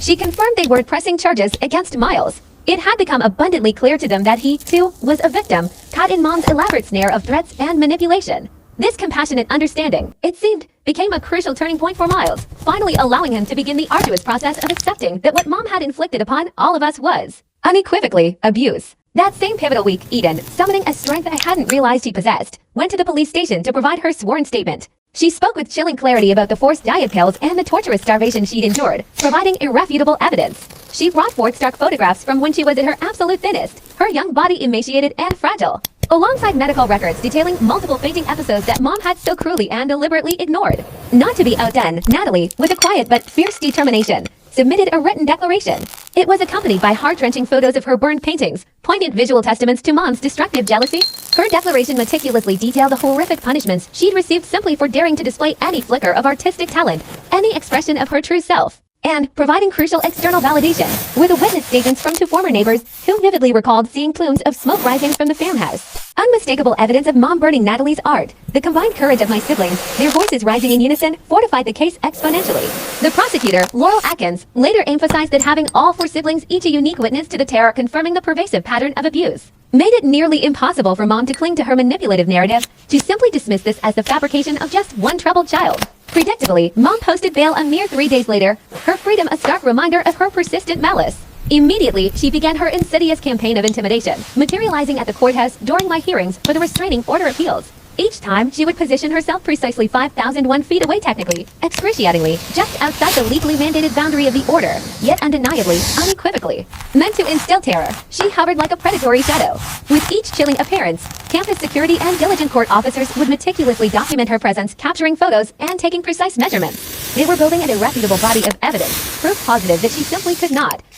She confirmed they weren't pressing charges against Miles. It had become abundantly clear to them that he, too, was a victim, caught in Mom's elaborate snare of threats and manipulation. This compassionate understanding, it seemed, became a crucial turning point for Miles, finally allowing him to begin the arduous process of accepting that what Mom had inflicted upon all of us was, unequivocally, abuse. That same pivotal week, Eden, summoning a strength I hadn't realized he possessed, went to the police station to provide her sworn statement. She spoke with chilling clarity about the forced diet pills and the torturous starvation she'd endured, providing irrefutable evidence. She brought forth stark photographs from when she was at her absolute thinnest, her young body emaciated and fragile, alongside medical records detailing multiple fainting episodes that Mom had so cruelly and deliberately ignored. Not to be outdone, Natalie, with a quiet but fierce determination, submitted a written declaration. It was accompanied by heart-wrenching photos of her burned paintings, poignant visual testaments to Mom's destructive jealousy. Her declaration meticulously detailed the horrific punishments she'd received simply for daring to display any flicker of artistic talent, any expression of her true self. and providing crucial external validation were the witness statements from two former neighbors who vividly recalled seeing plumes of smoke rising from the farmhouse. Unmistakable evidence of Mom burning Natalie's art. The combined courage of my siblings, their voices rising in unison, fortified the case exponentially. The prosecutor, Laurel Atkins, later emphasized that having all four siblings each a unique witness to the terror confirming the pervasive pattern of abuse made it nearly impossible for Mom to cling to her manipulative narrative, to simply dismiss this as the fabrication of just one troubled child. Predictably, Mom posted bail a mere 3 days later, her freedom a stark reminder of her persistent malice. Immediately, she began her insidious campaign of intimidation, materializing at the courthouse during my hearings for the restraining order appeals. Each time, she would position herself precisely 5,001 feet away technically, excruciatingly, just outside the legally mandated boundary of the order, yet undeniably, unequivocally. Meant to instill terror, she hovered like a predatory shadow. With each chilling appearance, campus security and diligent court officers would meticulously document her presence, capturing photos and taking precise measurements. They were building an irrefutable body of evidence, proof positive that she simply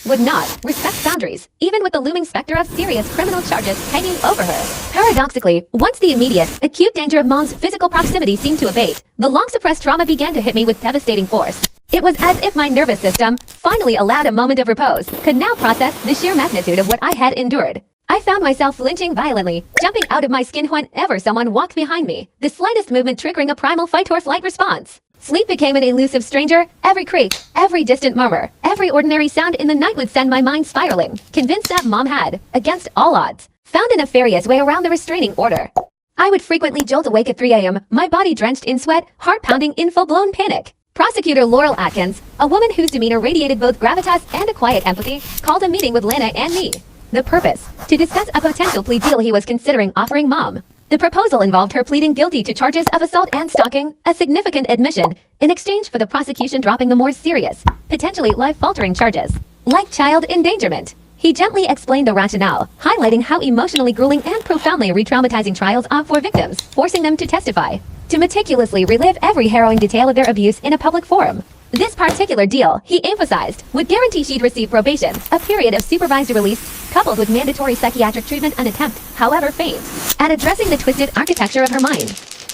would not, respect boundaries, even with the looming specter of serious criminal charges hanging over her. Paradoxically, once the immediate, acute danger of Mom's physical proximity seemed to abate, the long-suppressed trauma began to hit me with devastating force. It was as if my nervous system, finally allowed a moment of repose, could now process the sheer magnitude of what I had endured. I found myself flinching violently, jumping out of my skin whenever someone walked behind me, the slightest movement triggering a primal fight-or-flight response. Sleep became an elusive stranger. Every creak, every distant murmur, every ordinary sound in the night would send my mind spiraling, convinced that Mom had, against all odds, found a nefarious way around the restraining order. I would frequently jolt awake at 3 a.m., my body drenched in sweat, heart pounding in full-blown panic. Prosecutor Laurel Atkins, a woman whose demeanor radiated both gravitas and a quiet empathy, called a meeting with Lana and me. The purpose? To discuss a potential plea deal he was considering offering Mom. The proposal involved her pleading guilty to charges of assault and stalking, a significant admission, in exchange for the prosecution dropping the more serious, potentially life-altering charges, like child endangerment. He gently explained the rationale, highlighting how emotionally grueling and profoundly re-traumatizing trials are for victims, forcing them to testify, to meticulously relive every harrowing detail of their abuse in a public forum. This particular deal, he emphasized, would guarantee she'd receive probation, a period of supervised release, coupled with mandatory psychiatric treatment and attempt, however faint, at addressing the twisted architecture of her mind.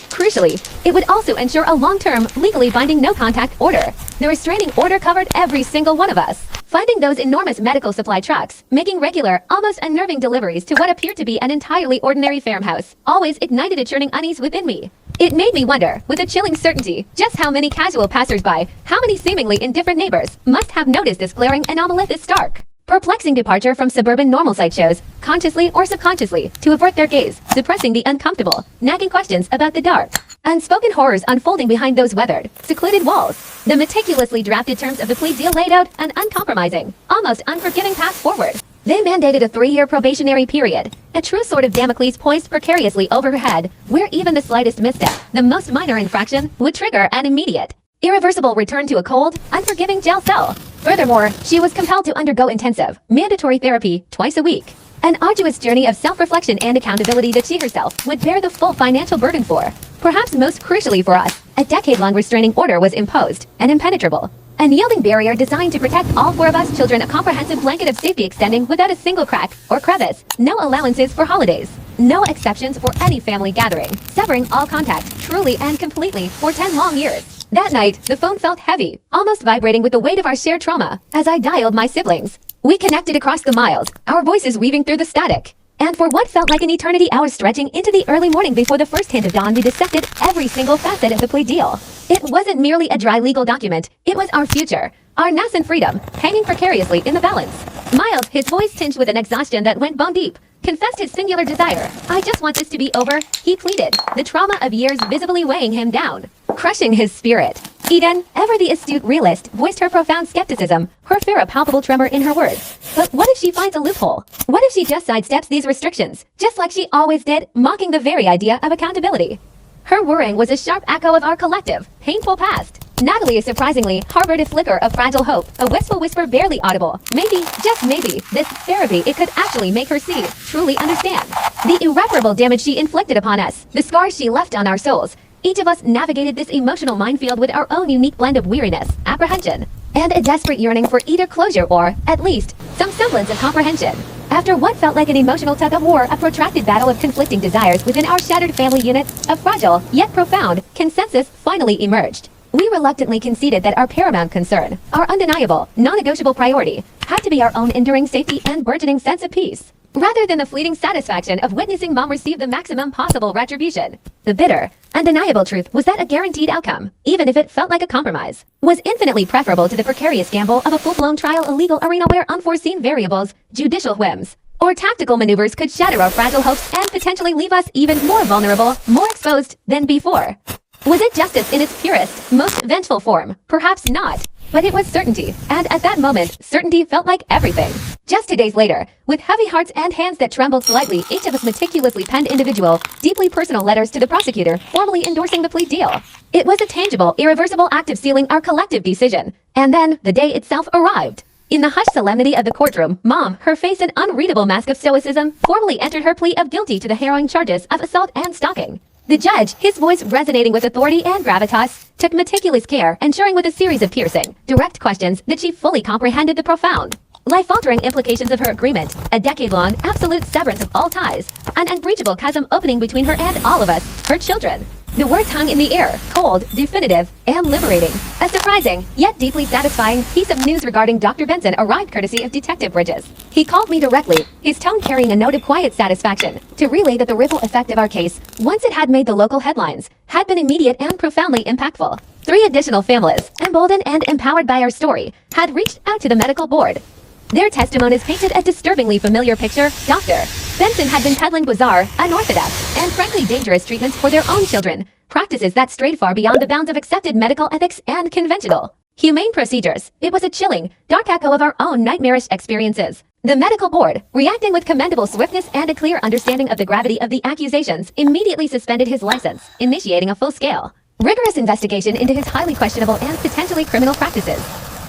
Crucially, it would also ensure a long-term, legally binding no-contact order. The restraining order covered every single one of us. Finding those enormous medical supply trucks, making regular, almost unnerving deliveries to what appeared to be an entirely ordinary farmhouse, always ignited a churning unease within me. It made me wonder, with a chilling certainty, just how many casual passersby, how many seemingly indifferent neighbors, must have noticed this glaring anomaly this stark, perplexing departure from suburban normal sideshows, consciously or subconsciously, to avert their gaze, suppressing the uncomfortable, nagging questions about the dark, unspoken horrors unfolding behind those weathered, secluded walls. The meticulously drafted terms of the plea deal laid out an uncompromising, almost unforgiving path forward. They mandated a 3-year probationary period, a true sword of Damocles poised precariously over her head, where even the slightest misstep, the most minor infraction, would trigger an immediate, irreversible return to a cold, unforgiving jail cell. Furthermore, she was compelled to undergo intensive, mandatory therapy twice a week. An arduous journey of self-reflection and accountability that she herself would bear the full financial burden for. Perhaps most crucially for us, a decade-long restraining order was imposed, and impenetrable. An unyielding barrier designed to protect all 4 of us children, a comprehensive blanket of safety extending without a single crack or crevice, no allowances for holidays, no exceptions for any family gathering, severing all contact, truly and completely, for 10 long years. That night, the phone felt heavy, almost vibrating with the weight of our shared trauma, as I dialed my siblings. We connected across the miles, our voices weaving through the static. And for what felt like an eternity, hours stretching into the early morning before the first hint of dawn, we dissected every single facet of the plea deal. It wasn't merely a dry legal document, it was our future, our nascent freedom, hanging precariously in the balance. Miles, his voice tinged with an exhaustion that went bone deep, confessed his singular desire. I just want this to be over, he pleaded, the trauma of years visibly weighing him down, crushing his spirit. Eden, ever the astute realist, voiced her profound skepticism, her fear a palpable tremor in her words. But what if she finds a loophole? What if she just sidesteps these restrictions, just like she always did, mocking the very idea of accountability? Her worrying was a sharp echo of our collective, painful past. Natalie surprisingly harbored a flicker of fragile hope, a wistful whisper barely audible. Maybe, just maybe, this therapy, it could actually make her see, truly understand, the irreparable damage she inflicted upon us, the scars she left on our souls. Each of us navigated this emotional minefield with our own unique blend of weariness, apprehension, and a desperate yearning for either closure or, at least, some semblance of comprehension. After what felt like an emotional tug-of-war, a protracted battle of conflicting desires within our shattered family unit, a fragile, yet profound, consensus finally emerged. We reluctantly conceded that our paramount concern, our undeniable, non-negotiable priority, had to be our own enduring safety and burgeoning sense of peace, rather than the fleeting satisfaction of witnessing Mom receive the maximum possible retribution. The bitter, undeniable truth was that a guaranteed outcome, even if it felt like a compromise, was infinitely preferable to the precarious gamble of a full-blown trial illegal arena where unforeseen variables, judicial whims, or tactical maneuvers could shatter our fragile hopes and potentially leave us even more vulnerable, more exposed than before. Was it justice in its purest, most vengeful form? Perhaps not. But it was certainty, and at that moment, certainty felt like everything. Just 2 days later, with heavy hearts and hands that trembled slightly, each of us meticulously penned individual, deeply personal letters to the prosecutor, formally endorsing the plea deal. It was a tangible, irreversible act of sealing our collective decision. And then, the day itself arrived. In the hushed solemnity of the courtroom, Mom, her face an unreadable mask of stoicism, formally entered her plea of guilty to the harrowing charges of assault and stalking. The judge, his voice resonating with authority and gravitas, took meticulous care, ensuring with a series of piercing, direct questions that she fully comprehended the profound, life-altering implications of her agreement, a decade-long, absolute severance of all ties, an unbreachable chasm opening between her and all of us, her children. The words hung in the air, cold, definitive, and liberating. A surprising, yet deeply satisfying piece of news regarding Dr. Benson arrived courtesy of Detective Bridges. He called me directly, his tone carrying a note of quiet satisfaction, to relay that the ripple effect of our case, once it had made the local headlines, had been immediate and profoundly impactful. 3 additional families, emboldened and empowered by our story, had reached out to the medical board. Their testimonies painted a disturbingly familiar picture. Dr. Benson had been peddling bizarre, unorthodox, and frankly dangerous treatments for their own children, practices that strayed far beyond the bounds of accepted medical ethics and conventional, humane procedures. It was a chilling, dark echo of our own nightmarish experiences. The medical board, reacting with commendable swiftness and a clear understanding of the gravity of the accusations, immediately suspended his license, initiating a full-scale, rigorous investigation into his highly questionable and potentially criminal practices.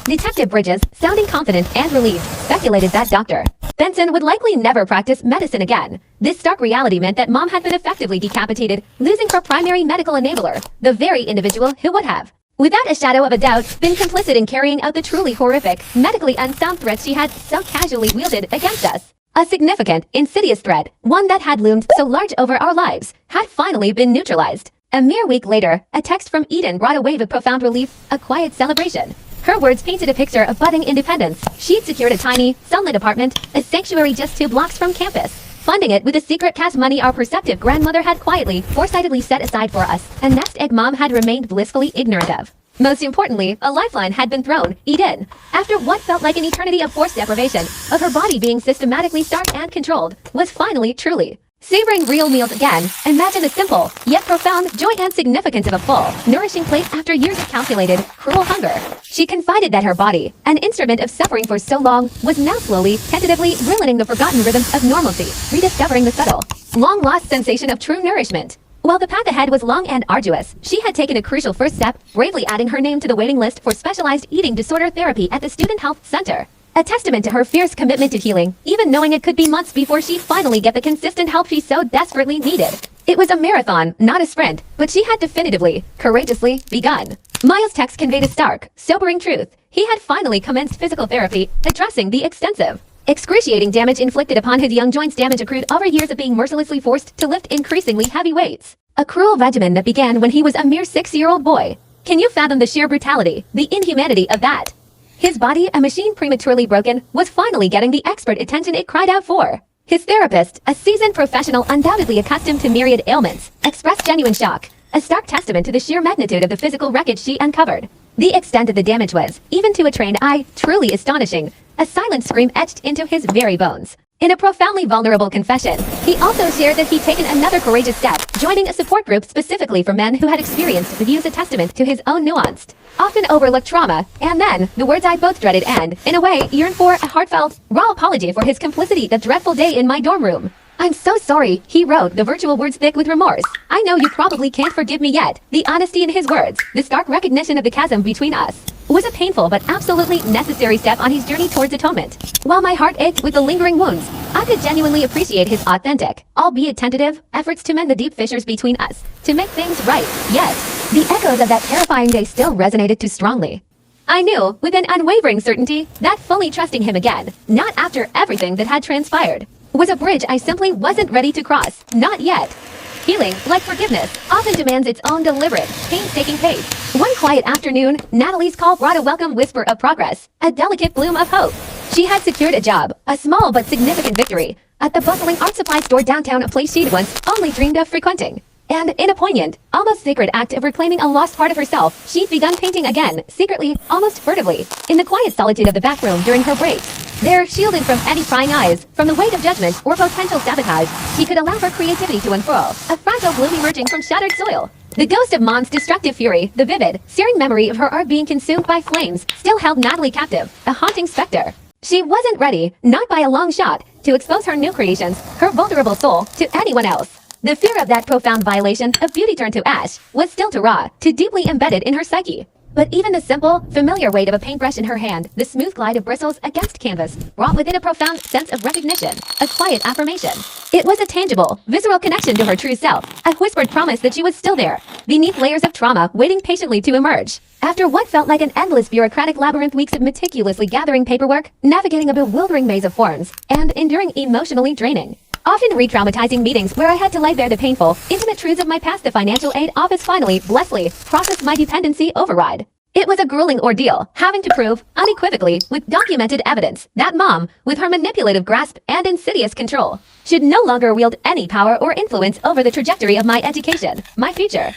Detective Bridges, sounding confident and relieved, speculated that Dr. Benson would likely never practice medicine again. This stark reality meant that Mom had been effectively decapitated, losing her primary medical enabler, the very individual who would have, without a shadow of a doubt, been complicit in carrying out the truly horrific, medically unsound threats she had so casually wielded against us. A significant, insidious threat, one that had loomed so large over our lives, had finally been neutralized. A mere week later, a text from Eden brought a wave of profound relief, a quiet celebration. Her words painted a picture of budding independence. She'd secured a tiny, sunlit apartment, a sanctuary just 2 blocks from campus, funding it with the secret cash money our perceptive grandmother had quietly, foresightedly set aside for us, a nest egg Mom had remained blissfully ignorant of. Most importantly, a lifeline had been thrown, Eden, after what felt like an eternity of forced deprivation, of her body being systematically starved and controlled, was finally truly savoring real meals again. Imagine the simple, yet profound joy and significance of a full, nourishing plate after years of calculated, cruel hunger. She confided that her body, an instrument of suffering for so long, was now slowly, tentatively relearning the forgotten rhythms of normalcy, rediscovering the subtle, long-lost sensation of true nourishment. While the path ahead was long and arduous, she had taken a crucial first step, bravely adding her name to the waiting list for specialized eating disorder therapy at the Student Health Center. A testament to her fierce commitment to healing, even knowing it could be months before she'd finally get the consistent help she so desperately needed. It was a marathon, not a sprint, but she had definitively, courageously, begun. Miles' text conveyed a stark, sobering truth. He had finally commenced physical therapy, addressing the extensive, excruciating damage inflicted upon his young joints, damage accrued over years of being mercilessly forced to lift increasingly heavy weights. A cruel regimen that began when he was a mere 6-year-old boy. Can you fathom the sheer brutality, the inhumanity of that? His body, a machine prematurely broken, was finally getting the expert attention it cried out for. His therapist, a seasoned professional undoubtedly accustomed to myriad ailments, expressed genuine shock, a stark testament to the sheer magnitude of the physical wreckage she uncovered. The extent of the damage was, even to a trained eye, truly astonishing, a silent scream etched into his very bones. In a profoundly vulnerable confession, he also shared that he'd taken another courageous step, joining a support group specifically for men who had experienced abuse, a testament to his own nuanced, often overlooked trauma. And then, the words I both dreaded and, in a way, yearned for, a heartfelt, raw apology for his complicity that dreadful day in my dorm room. "I'm so sorry," he wrote, the virtual words thick with remorse. "I know you probably can't forgive me yet." The honesty in his words, the stark recognition of the chasm between us, was a painful but absolutely necessary step on his journey towards atonement. While my heart ached with the lingering wounds, I could genuinely appreciate his authentic, albeit tentative, efforts to mend the deep fissures between us, to make things right. Yet, the echoes of that terrifying day still resonated too strongly. I knew, with an unwavering certainty, that fully trusting him again, not after everything that had transpired, was a bridge I simply wasn't ready to cross. Not yet. Healing, like forgiveness, often demands its own deliberate, painstaking pace. One quiet afternoon, Natalie's call brought a welcome whisper of progress, a delicate bloom of hope. She had secured a job, a small but significant victory, at the bustling art supply store downtown, a place she'd once only dreamed of frequenting. And in a poignant, almost sacred act of reclaiming a lost part of herself, she'd begun painting again, secretly, almost furtively, in the quiet solitude of the back room during her breaks. There, shielded from any prying eyes, from the weight of judgment or potential sabotage, she could allow her creativity to unfurl, a fragile bloom emerging from shattered soil. The ghost of Mom's destructive fury, the vivid, searing memory of her art being consumed by flames, still held Natalie captive, a haunting specter. She wasn't ready, not by a long shot, to expose her new creations, her vulnerable soul, to anyone else. The fear of that profound violation of beauty turned to ash was still too raw, too deeply embedded in her psyche. But even the simple, familiar weight of a paintbrush in her hand, the smooth glide of bristles against canvas, brought with it a profound sense of recognition, a quiet affirmation. It was a tangible, visceral connection to her true self, a whispered promise that she was still there, beneath layers of trauma waiting patiently to emerge. After what felt like an endless bureaucratic labyrinth, weeks of meticulously gathering paperwork, navigating a bewildering maze of forms, and enduring emotionally draining, often re-traumatizing meetings where I had to lay bare the painful, intimate truths of my past, the financial aid office finally, blessedly, processed my dependency override. It was a grueling ordeal, having to prove, unequivocally, with documented evidence, that Mom, with her manipulative grasp and insidious control, should no longer wield any power or influence over the trajectory of my education, my future.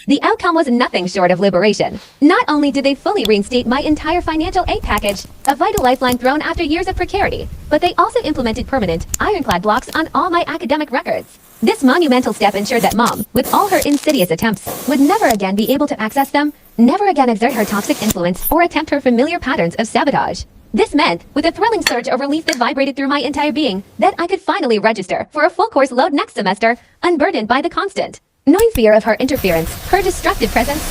The outcome was nothing short of liberation. Not only did they fully reinstate my entire financial aid package, a vital lifeline thrown after years of precarity, but they also implemented permanent, ironclad blocks on all my academic records. This monumental step ensured that Mom, with all her insidious attempts, would never again be able to access them, never again exert her toxic influence, or attempt her familiar patterns of sabotage. This meant, with a thrilling surge of relief that vibrated through my entire being, that I could finally register for a full course load next semester, unburdened by the constant, gnawing fear of her interference, her destructive presence.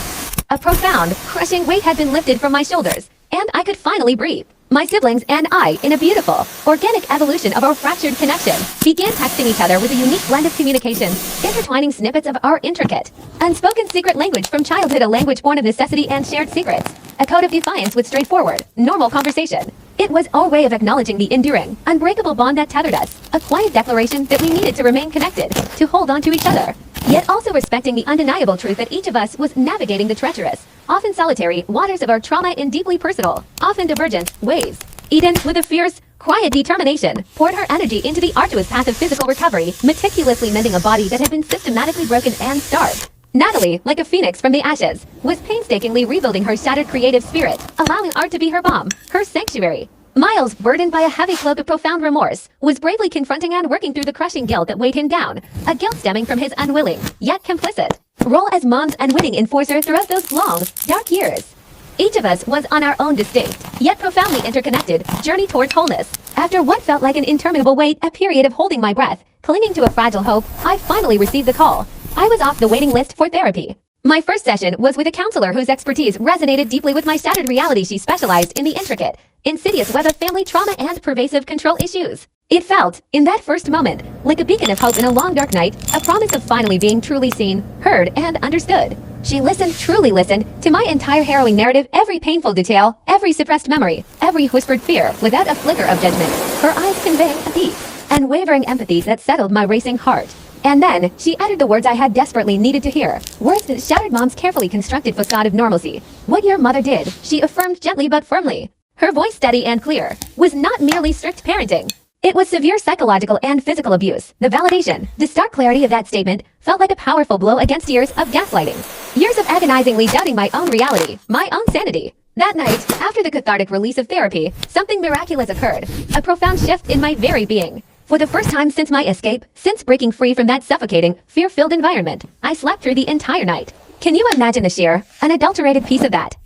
A profound, crushing weight had been lifted from my shoulders, and I could finally breathe. My siblings and I, in a beautiful, organic evolution of our fractured connection, began texting each other with a unique blend of communication, intertwining snippets of our intricate, unspoken secret language from childhood, a language born of necessity and shared secrets, a code of defiance with straightforward, normal conversation. It was our way of acknowledging the enduring, unbreakable bond that tethered us, a quiet declaration that we needed to remain connected, to hold on to each other, yet also respecting the undeniable truth that each of us was navigating the treacherous, often solitary, waters of our trauma in deeply personal, often divergent, ways. Eden, with a fierce, quiet determination, poured her energy into the arduous path of physical recovery, meticulously mending a body that had been systematically broken and starved. Natalie, like a phoenix from the ashes, was painstakingly rebuilding her shattered creative spirit, allowing art to be her balm, her sanctuary. Miles, burdened by a heavy cloak of profound remorse, was bravely confronting and working through the crushing guilt that weighed him down, a guilt stemming from his unwilling, yet complicit, role as Mom's unwitting enforcer throughout those long, dark years. Each of us was on our own distinct, yet profoundly interconnected, journey towards wholeness. After what felt like an interminable wait, a period of holding my breath, clinging to a fragile hope, I finally received the call. I was off the waiting list for therapy. My first session was with a counselor whose expertise resonated deeply with my shattered reality. She specialized in the intricate, insidious web of family trauma and pervasive control issues. It felt, in that first moment, like a beacon of hope in a long dark night, a promise of finally being truly seen, heard, and understood. She listened, truly listened, to my entire harrowing narrative, every painful detail, every suppressed memory, every whispered fear, without a flicker of judgment, her eyes conveying a deep, unwavering empathy that settled my racing heart. And then, she uttered the words I had desperately needed to hear, words that shattered Mom's carefully constructed facade of normalcy. What your mother did, she affirmed gently but firmly, her voice steady and clear, was not merely strict parenting. It was severe psychological and physical abuse. The validation, the stark clarity of that statement felt like a powerful blow against years of gaslighting. Years of agonizingly doubting my own reality, my own sanity. That night, after the cathartic release of therapy, something miraculous occurred, a profound shift in my very being. For the first time since my escape, since breaking free from that suffocating, fear-filled environment, I slept through the entire night. Can you imagine the sheer, unadulterated piece of that?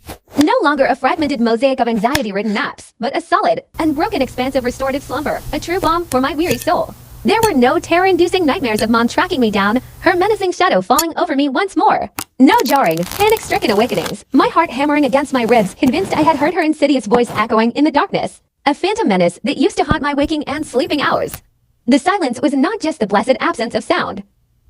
No longer a fragmented mosaic of anxiety-ridden naps, but a solid, unbroken expanse of restorative slumber, a true balm for my weary soul. There were no terror-inducing nightmares of Mom tracking me down, her menacing shadow falling over me once more. No jarring, panic-stricken awakenings, my heart hammering against my ribs, convinced I had heard her insidious voice echoing in the darkness. A phantom menace that used to haunt my waking and sleeping hours. The silence was not just the blessed absence of sound.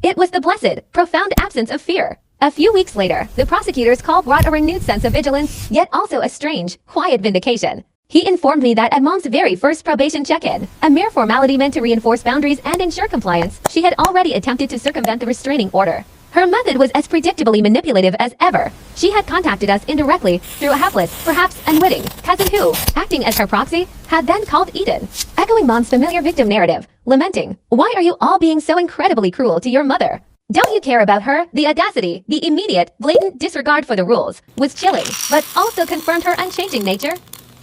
It was the blessed, profound absence of fear. A few weeks later, the prosecutor's call brought a renewed sense of vigilance, yet also a strange, quiet vindication. He informed me that at Mom's very first probation check-in, a mere formality meant to reinforce boundaries and ensure compliance, she had already attempted to circumvent the restraining order. Her method was as predictably manipulative as ever. She had contacted us indirectly through a hapless, perhaps unwitting, cousin who, acting as her proxy, had then called Eden, echoing Mom's familiar victim narrative, lamenting, "Why are you all being so incredibly cruel to your mother? Don't you care about her?" The audacity, the immediate, blatant disregard for the rules, was chilling, but also confirmed her unchanging nature.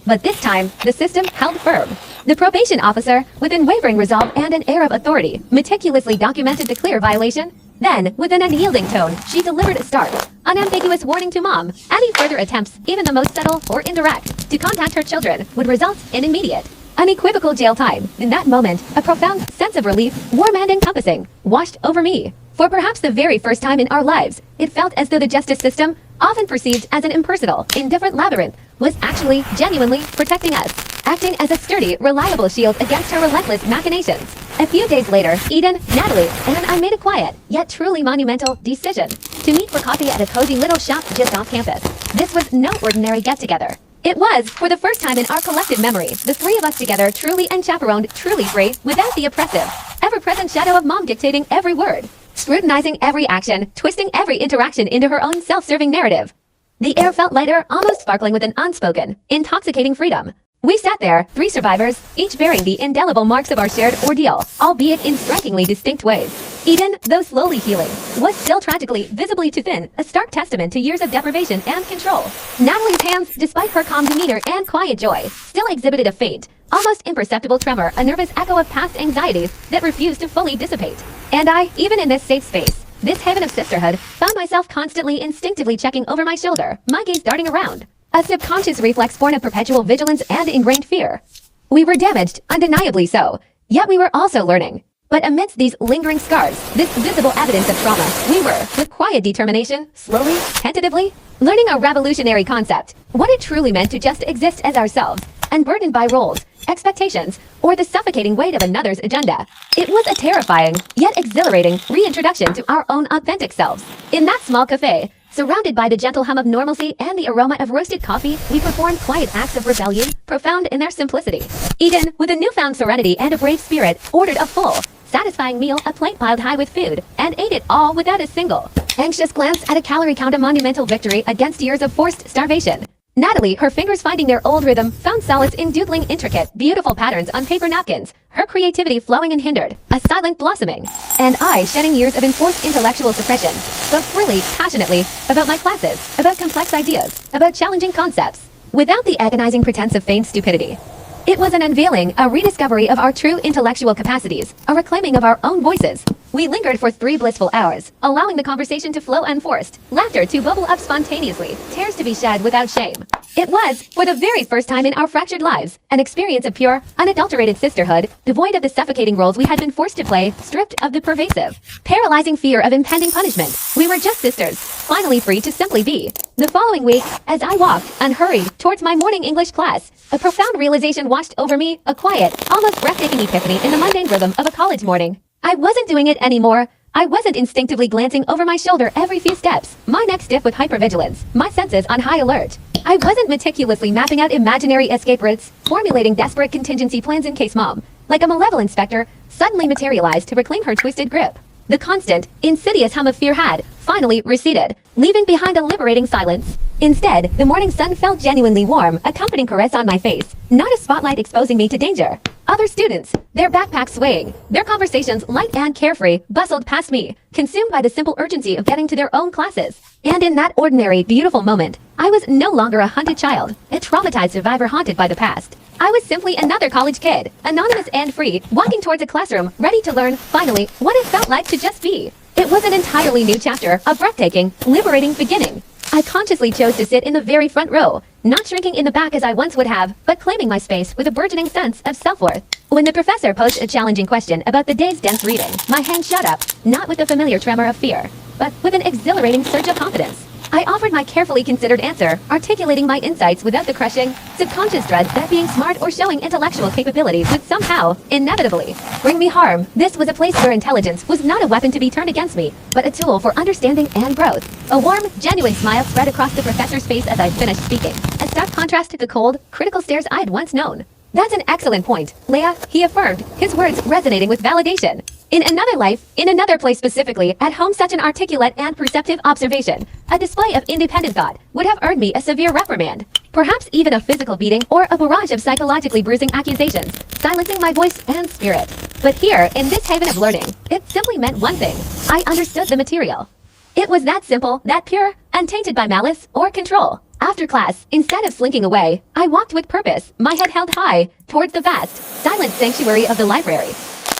But this time, the system held firm. The probation officer, with unwavering resolve and an air of authority, meticulously documented the clear violation. Then, with an unyielding tone, she delivered a stark, unambiguous warning to Mom. Any further attempts, even the most subtle or indirect, to contact her children would result in immediate, unequivocal jail time. In that moment, a profound sense of relief, warm and encompassing, washed over me. For perhaps the very first time in our lives, it felt as though the justice system, often perceived as an impersonal, indifferent labyrinth, was actually, genuinely protecting us, acting as a sturdy, reliable shield against her relentless machinations. A few days later, Eden, Natalie, and I made a quiet, yet truly monumental, decision to meet for coffee at a cozy little shop just off campus. This was no ordinary get-together. It was, for the first time in our collective memory, the three of us together, truly unchaperoned, truly free, without the oppressive, ever-present shadow of Mom dictating every word, scrutinizing every action, twisting every interaction into her own self-serving narrative. The air felt lighter, almost sparkling with an unspoken, intoxicating freedom. We sat there, three survivors, each bearing the indelible marks of our shared ordeal, albeit in strikingly distinct ways. Eden, though slowly healing, was still tragically, visibly too thin, a stark testament to years of deprivation and control. Natalie's hands, despite her calm demeanor and quiet joy, still exhibited a faint, almost imperceptible tremor, a nervous echo of past anxieties that refused to fully dissipate. And I, even in this safe space, this heaven of sisterhood, found myself constantly instinctively checking over my shoulder, my gaze darting around. A subconscious reflex born of perpetual vigilance and ingrained fear. We were damaged, undeniably so, yet we were also learning. But amidst these lingering scars, this visible evidence of trauma, we were, with quiet determination, slowly, tentatively, learning a revolutionary concept, what it truly meant to just exist as ourselves, unburdened by roles, expectations, or the suffocating weight of another's agenda. It was a terrifying, yet exhilarating, reintroduction to our own authentic selves. In that small cafe, surrounded by the gentle hum of normalcy and the aroma of roasted coffee, we performed quiet acts of rebellion, profound in their simplicity. Eden, with a newfound serenity and a brave spirit, ordered a full, satisfying meal, a plate piled high with food, and ate it all without a single anxious glance at a calorie count, a monumental victory against years of forced starvation. Natalie, her fingers finding their old rhythm, found solace in doodling intricate, beautiful patterns on paper napkins, her creativity flowing unhindered, a silent blossoming. And I, shedding years of enforced intellectual suppression, spoke freely, passionately, about my classes, about complex ideas, about challenging concepts, without the agonizing pretense of feigned stupidity. It was an unveiling, a rediscovery of our true intellectual capacities, a reclaiming of our own voices. We lingered for 3 blissful hours, allowing the conversation to flow unforced, laughter to bubble up spontaneously, tears to be shed without shame. It was, for the very first time in our fractured lives, an experience of pure, unadulterated sisterhood, devoid of the suffocating roles we had been forced to play, stripped of the pervasive, paralyzing fear of impending punishment. We were just sisters, finally free to simply be. The following week, as I walked, unhurried, towards my morning English class, a profound realization washed over me, a quiet, almost breathtaking epiphany in the mundane rhythm of a college morning. I wasn't doing it anymore. I wasn't instinctively glancing over my shoulder every few steps, my neck stiff with hypervigilance, my senses on high alert. I wasn't meticulously mapping out imaginary escape routes, formulating desperate contingency plans in case Mom, like a malevolent specter, suddenly materialized to reclaim her twisted grip. The constant, insidious hum of fear had, finally, receded, leaving behind a liberating silence. Instead, the morning sun felt genuinely warm, a comforting caress on my face, not a spotlight exposing me to danger. Other students, their backpacks swaying, their conversations light and carefree, bustled past me, consumed by the simple urgency of getting to their own classes. And in that ordinary, beautiful moment, I was no longer a hunted child, a traumatized survivor haunted by the past. I was simply another college kid, anonymous and free, walking towards a classroom, ready to learn, finally, what it felt like to just be. It was an entirely new chapter, a breathtaking, liberating beginning. I consciously chose to sit in the very front row, not shrinking in the back as I once would have, but claiming my space with a burgeoning sense of self-worth. When the professor posed a challenging question about the day's dense reading, my hand shot up, not with the familiar tremor of fear, but with an exhilarating surge of confidence. I offered my carefully considered answer, articulating my insights without the crushing, subconscious dread that being smart or showing intellectual capabilities would somehow, inevitably, bring me harm. This was a place where intelligence was not a weapon to be turned against me, but a tool for understanding and growth. A warm, genuine smile spread across the professor's face as I finished speaking, a stark contrast to the cold, critical stares I'd once known. That's an excellent point, Leia, he affirmed, his words resonating with validation. In another life, in another place specifically, at home such an articulate and perceptive observation, a display of independent thought, would have earned me a severe reprimand. Perhaps even a physical beating or a barrage of psychologically bruising accusations, silencing my voice and spirit. But here, in this haven of learning, it simply meant one thing. I understood the material. It was that simple, that pure, untainted by malice or control. After class, instead of slinking away, I walked with purpose, my head held high, towards the vast, silent sanctuary of the library.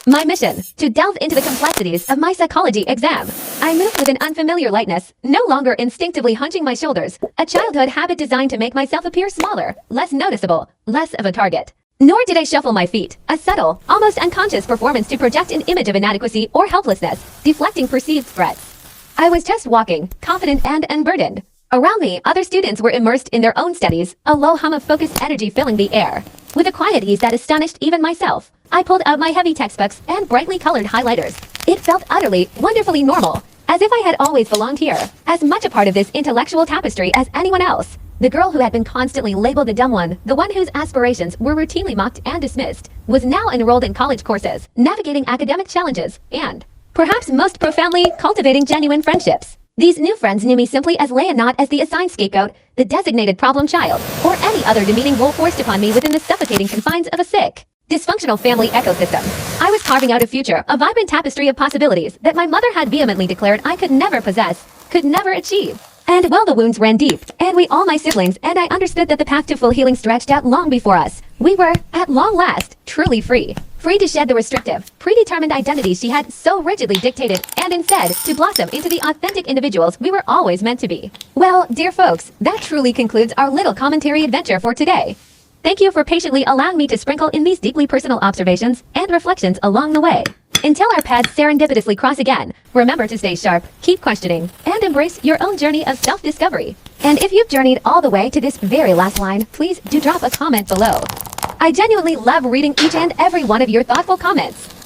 My mission, to delve into the complexities of my psychology exam. I moved with an unfamiliar lightness, no longer instinctively hunching my shoulders, a childhood habit designed to make myself appear smaller, less noticeable, less of a target. Nor did I shuffle my feet, a subtle, almost unconscious performance to project an image of inadequacy or helplessness, deflecting perceived threats. I was just walking, confident and unburdened. Around me, other students were immersed in their own studies, a low hum of focused energy filling the air. With a quiet ease that astonished even myself, I pulled out my heavy textbooks and brightly colored highlighters. It felt utterly, wonderfully normal, as if I had always belonged here, as much a part of this intellectual tapestry as anyone else. The girl who had been constantly labeled the dumb one, the one whose aspirations were routinely mocked and dismissed, was now enrolled in college courses, navigating academic challenges, and, perhaps most profoundly, cultivating genuine friendships. These new friends knew me simply as Leia, not as the assigned scapegoat, the designated problem child, or any other demeaning role forced upon me within the suffocating confines of a sick, dysfunctional family ecosystem. I was carving out a future, a vibrant tapestry of possibilities that my mother had vehemently declared I could never possess, could never achieve. And well, the wounds ran deep, and we all my siblings, and I understood that the path to full healing stretched out long before us. We were, at long last, truly free. Free to shed the restrictive, predetermined identities she had so rigidly dictated, and instead, to blossom into the authentic individuals we were always meant to be. Well, dear folks, that truly concludes our little commentary adventure for today. Thank you for patiently allowing me to sprinkle in these deeply personal observations and reflections along the way. Until our paths serendipitously cross again, remember to stay sharp, keep questioning, and embrace your own journey of self-discovery. And if you've journeyed all the way to this very last line, please do drop a comment below. I genuinely love reading each and every one of your thoughtful comments.